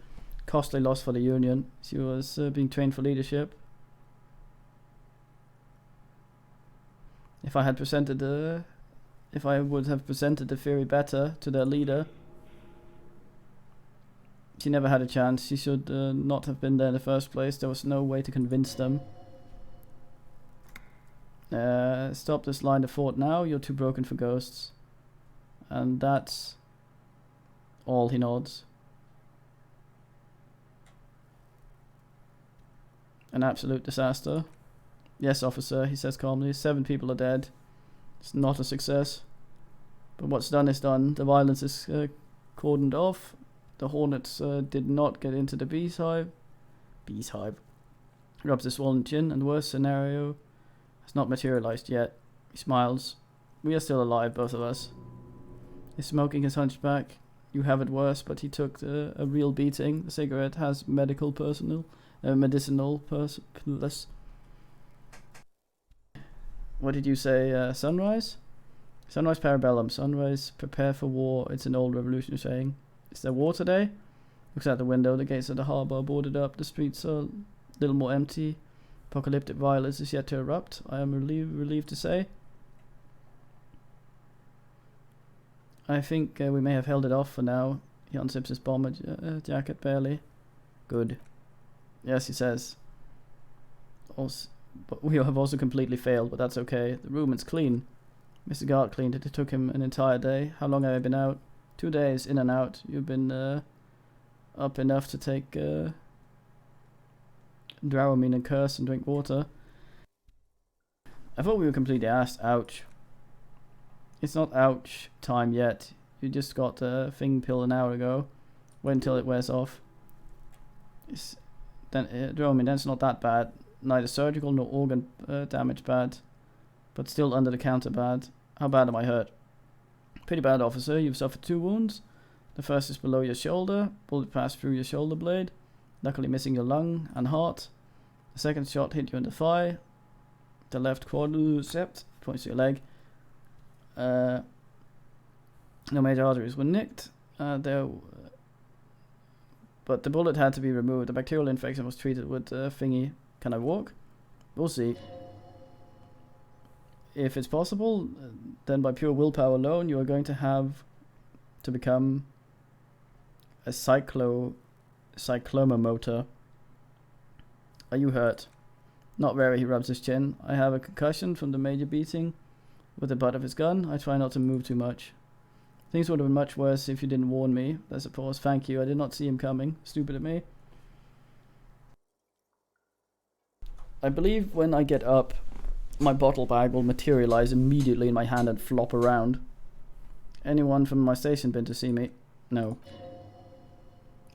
Costly loss for the Union. She was being trained for leadership. If I would have presented the theory better to their leader, she never had a chance. She should not have been there in the first place. There was no way to convince them. Stop this line of thought now. You're too broken for ghosts. And that's all. He nods. An absolute disaster. Yes, officer, he says calmly. 7 people are dead. It's not a success. But what's done is done. The violence is cordoned off. The Hornets did not get into the bee's hive. Bee's hive. Rubs his swollen chin, and the worst scenario has not materialized yet. He smiles. We are still alive, both of us. He's smoking his hunchback. You have it worse, but he took a real beating. The cigarette has medicinal purpose. What did you say? Sunrise? Sunrise parabellum. Sunrise, prepare for war. It's an old revolutionary saying. Is there war today? Looks out the window. The gates of the harbour are boarded up. The streets are a little more empty. Apocalyptic violence is yet to erupt, I am relieved to say. I think we may have held it off for now. He unzips his bomber jacket barely. Good. Yes, he says. Also, but we have also completely failed, but that's okay. The room is clean. Mr. Gart cleaned it. It took him an entire day. How long have I been out? 2 days, in and out. You've been up enough to take Dramamine and curse and drink water. I thought we were completely asked. Ouch. It's not ouch time yet. You just got a thing pill an hour ago. Wait until it wears off. Dramamine, that's not that bad. Neither surgical nor organ damage bad. But still under the counter bad. How bad am I hurt? Pretty bad, officer. You've suffered 2 wounds. The first is below your shoulder. Bullet passed through your shoulder blade. Luckily missing your lung and heart. The second shot hit you in the thigh. The left quadriceps, points to your leg. No major arteries were nicked. But the bullet had to be removed. The bacterial infection was treated with thingy. Can I walk? We'll see. If it's possible, then by pure willpower alone, you are going to have to become a cyclomotor. Are you hurt? Not very, he rubs his chin. I have a concussion from the major beating with the butt of his gun. I try not to move too much. Things would have been much worse if you didn't warn me. There's a pause. Thank you. I did not see him coming. Stupid of me. I believe when I get up, my bottle bag will materialize immediately in my hand and flop around. Anyone from my station been to see me? No.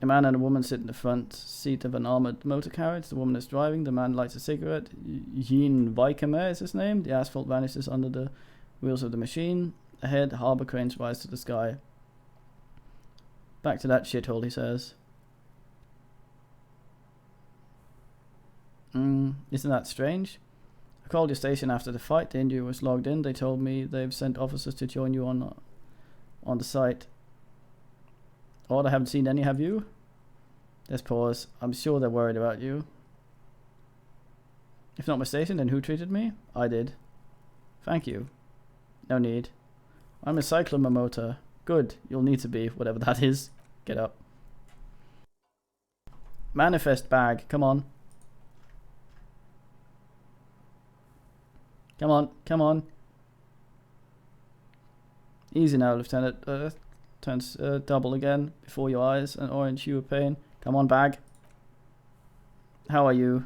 A man and a woman sit in the front seat of an armoured motor carriage. The woman is driving. The man lights a cigarette. Jean Vikemer is his name. The asphalt vanishes under the wheels of the machine. Ahead, harbour cranes rise to the sky. Back to that shithole, he says. Isn't that strange? I called your station after the fight. The injury was logged in. They told me they've sent officers to join you on the site. Odd, I haven't seen any, have you? Let's pause. I'm sure they're worried about you. If not my station, then who treated me? I did. Thank you. No need. I'm a cyclomotor. Good, you'll need to be, whatever that is. Get up. Manifest bag, come on. Come on, come on. Easy now, Lieutenant. Turns double again before your eyes, an orange hue of pain. Come on, bag. How are you?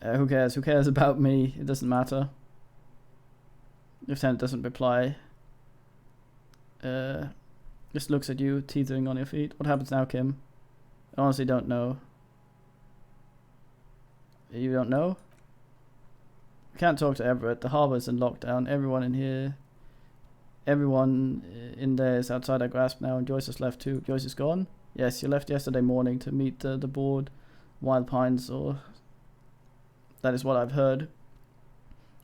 Who cares? Who cares about me? It doesn't matter. Lieutenant doesn't reply. Just looks at you, teetering on your feet. What happens now, Kim? I honestly don't know. You don't know? I can't talk to Everett. The harbour's in lockdown. Everyone in there is outside our grasp now, and Joyce has left too. Joyce is gone? Yes, she left yesterday morning to meet the board, Wild Pines, or... That is what I've heard.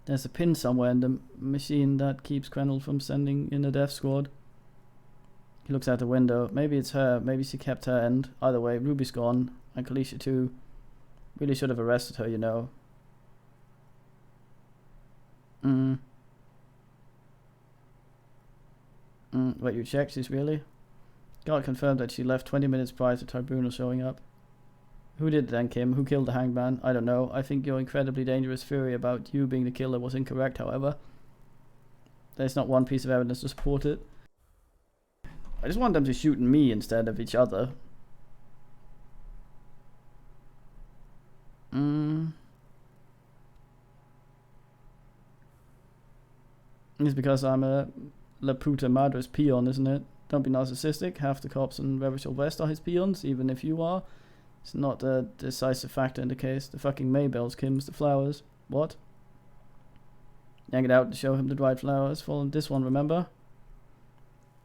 There's a pin somewhere in the machine that keeps Krenel from sending in the death squad. He looks out the window. Maybe it's her. Maybe she kept her end. Either way, Ruby's gone. And Kalisha too. Really should have arrested her, you know. Wait, you checked? She's really? God confirmed that she left 20 minutes prior to tribunal showing up. Who did it then, Kim? Who killed the hangman? I don't know. I think your incredibly dangerous theory about you being the killer was incorrect, however. There's not one piece of evidence to support it. I just want them to shoot me instead of each other. It's because I'm a La Puta Madre's peon, isn't it? Don't be narcissistic. Half the cops in Revachol West are his peons, even if you are. It's not a decisive factor in the case. The fucking Maybells, Kims, the flowers. What? Yank it out to show him the right flowers. Follow this one, remember?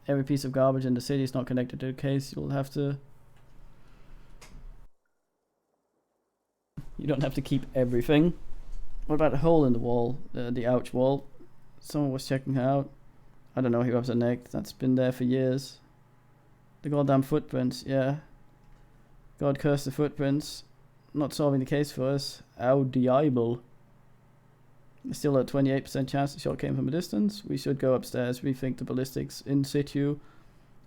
Every piece of garbage in the city is not connected to the case. You'll have to... You don't have to keep everything. What about the hole in the wall? The ouch wall? Someone was checking her out. I don't know who has a neck. That's been there for years. The goddamn footprints, yeah. God curse the footprints. Not solving the case for us. Au diable. There's still a 28% chance the shot came from a distance. We should go upstairs, rethink the ballistics in situ.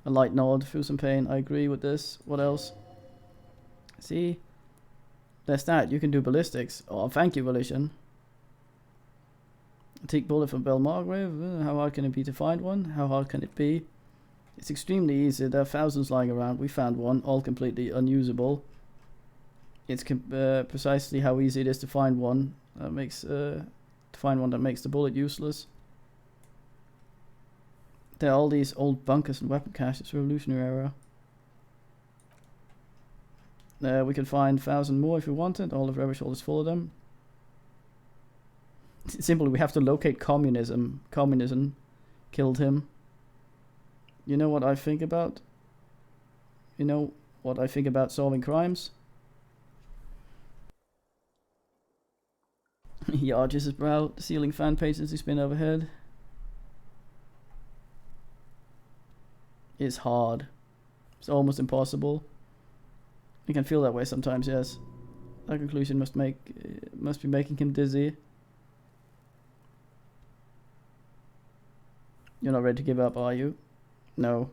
A light nod, feel some pain. I agree with this. What else? See? There's that. You can do ballistics. Oh, thank you, Volition. Antique bullet from Belle Margrave. How hard can it be to find one? How hard can it be? It's extremely easy. There are thousands lying around. We found one, all completely unusable. It's precisely how easy it is to find one. That makes to find one that makes the bullet useless. There are all these old bunkers and weapon caches. Revolutionary era. We could find 1,000 more if we wanted. All of Revachol is full of them. Simply, we have to locate communism. Communism killed him. You know what I think about? You know what I think about solving crimes? He arches his brow. The ceiling fan pages he spin overhead. It's hard. It's almost impossible. You can feel that way sometimes, yes. That conclusion must be making him dizzy. You're not ready to give up, are you? No.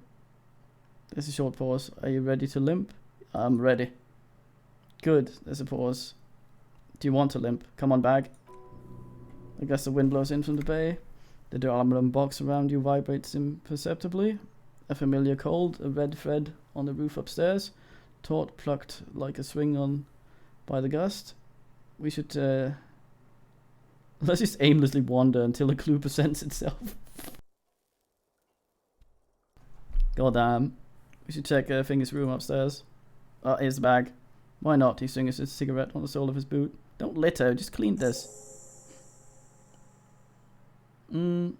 There's a short pause. Are you ready to limp? I'm ready. Good. There's a pause. Do you want to limp? Come on, bag. I guess the wind blows in from the bay. The aluminum box around you vibrates imperceptibly. A familiar cold, a red thread on the roof upstairs. Taut, plucked like a swing on by the gust. We should, let's just aimlessly wander until a clue presents itself. Goddamn. We should check Finger's room upstairs. Here's the bag. Why not? He swings his cigarette on the sole of his boot. Don't litter, just clean this. Another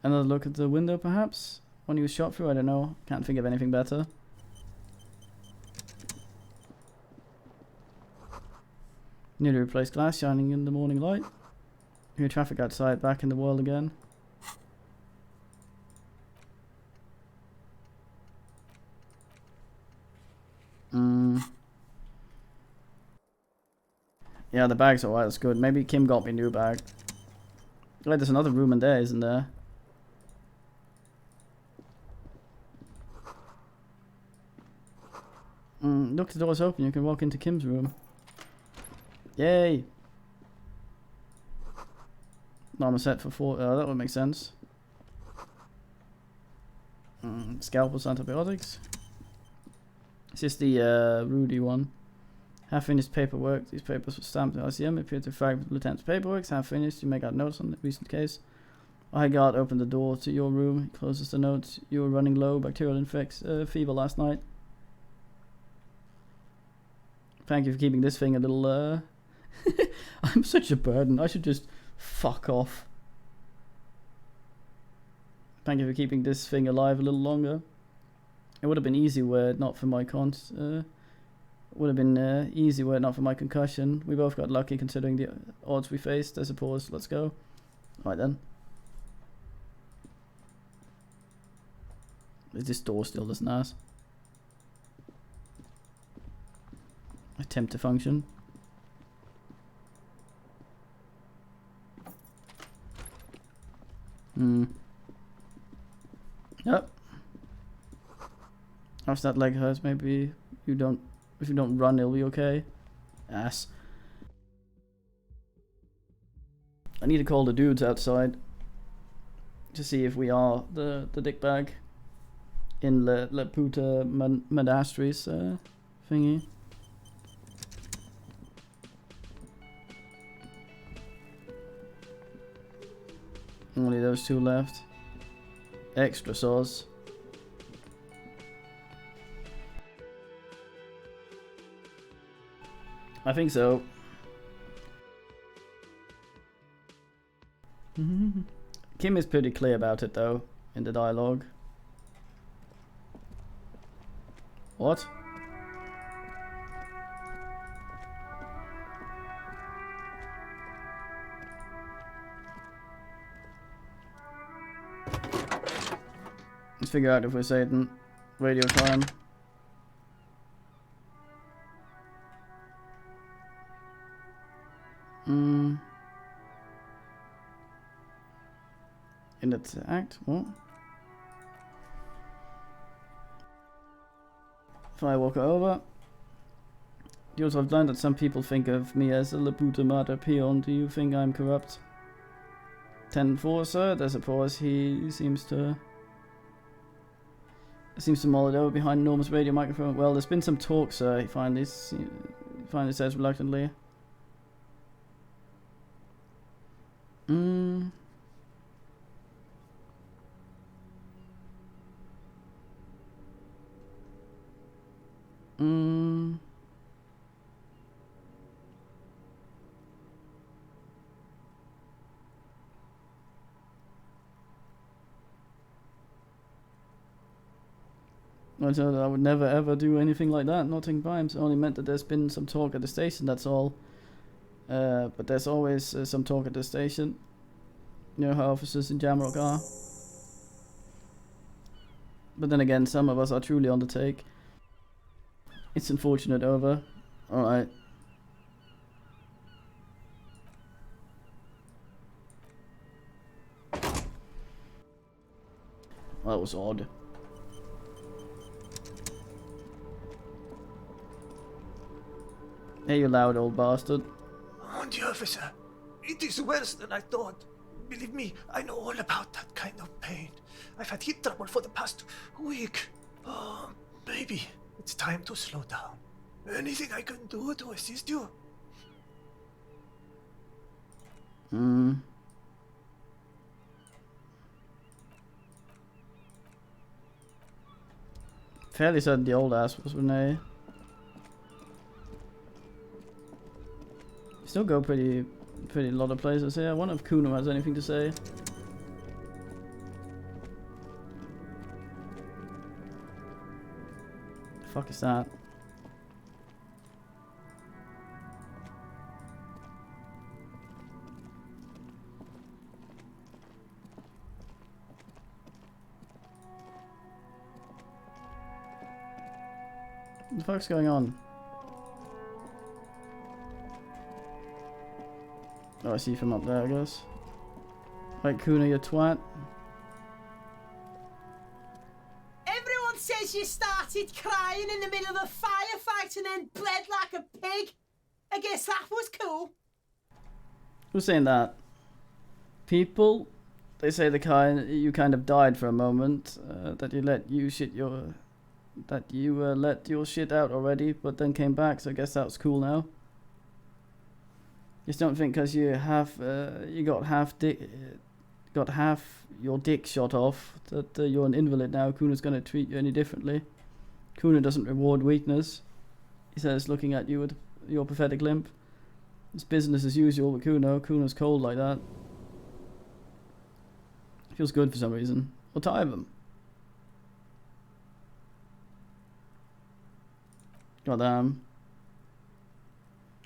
look at the window, perhaps? One he was shot through? I don't know. Can't think of anything better. Newly replaced glass shining in the morning light. Hear traffic outside, back in the world again. Yeah, the bag's alright, that's good. Maybe Kim got me a new bag. Like, there's another room in there, isn't there? Look, the door's open. You can walk into Kim's room. Yay! Armor set for 4. That would make sense. Scalpels, antibiotics. This is the Rudy one. Half finished paperwork. These papers were stamped in Elysium. Appear to fragment the lieutenant's paperwork. Half finished. You make out notes on the recent case. I guard opened the door to your room. He closes the notes. You were running low. Bacterial fever last night. Thank you for keeping this thing a little, I'm such a burden. I should just fuck off. Thank you for keeping this thing alive a little longer. It would have been easy were it not for my would have been easy were it not for my concussion. We both got lucky considering the odds we faced. I suppose. Let's go. Right then. Is this door still this nice? Attempt to function. Yep. If that leg hurts, maybe you don't. If you don't run, it'll be okay. Ass. I need to call the dudes outside to see if we are the dick bag. in Laputa Monasteries thingy. Only those two left. Extra sauce. I think so. Kim is pretty clear about it though, in the dialogue. What? Let's figure out if we're Satan. Radio time. In its act? What? If I walk over. Jules, I've learned that some people think of me as a Laputa Mata peon. Do you think I'm corrupt? 10-4, sir. There's a pause. He seems to mull it over behind an enormous radio microphone. Well, there's been some talk, sir. He finally says reluctantly. I told her I would never ever do anything like that. Nothing rhymes. Only meant that there's been some talk at the station, that's all. But there's always some talk at the station. You know how officers in Jamrock are. But then again, some of us are truly on the take. It's unfortunate, over. Alright. That was odd. Hey, you loud old bastard. On the officer, it is worse than I thought. Believe me, I know all about that kind of pain. I've had heat trouble for the past week. Oh, baby, it's time to slow down. Anything I can do to assist you? Fairly certain the old ass was Renee. Still go pretty lot of places here. I wonder if Kuno has anything to say. The fuck is that? What the fuck's going on? Oh, I see from up there, I guess. Right, Kuna, you twat. Everyone says you started crying in the middle of a firefight and then bled like a pig. I guess that was cool. Who's saying that? People, they say you kind of died for a moment. That you let your shit out already, but then came back. So I guess that's cool now. Just don't think because you got half your dick shot off that you're an invalid now. Kuna's gonna treat you any differently. Kuna doesn't reward weakness. He says, looking at you with your pathetic limp. It's business as usual with Kuno. Kuno's cold like that. Feels good for some reason. We'll tie them. Goddamn.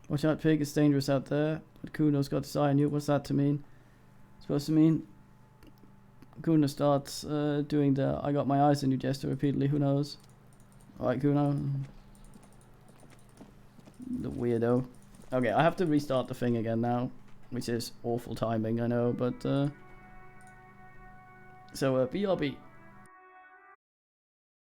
Watch out, pig, it's dangerous out there. But Kuno's got his eye on you. What's that to mean? Supposed to mean Kuno starts doing the I got my eyes on you gesture repeatedly. Who knows? Alright, Kuno. The weirdo. Okay, I have to restart the thing again now. Which is awful timing, I know, but... So, BRB.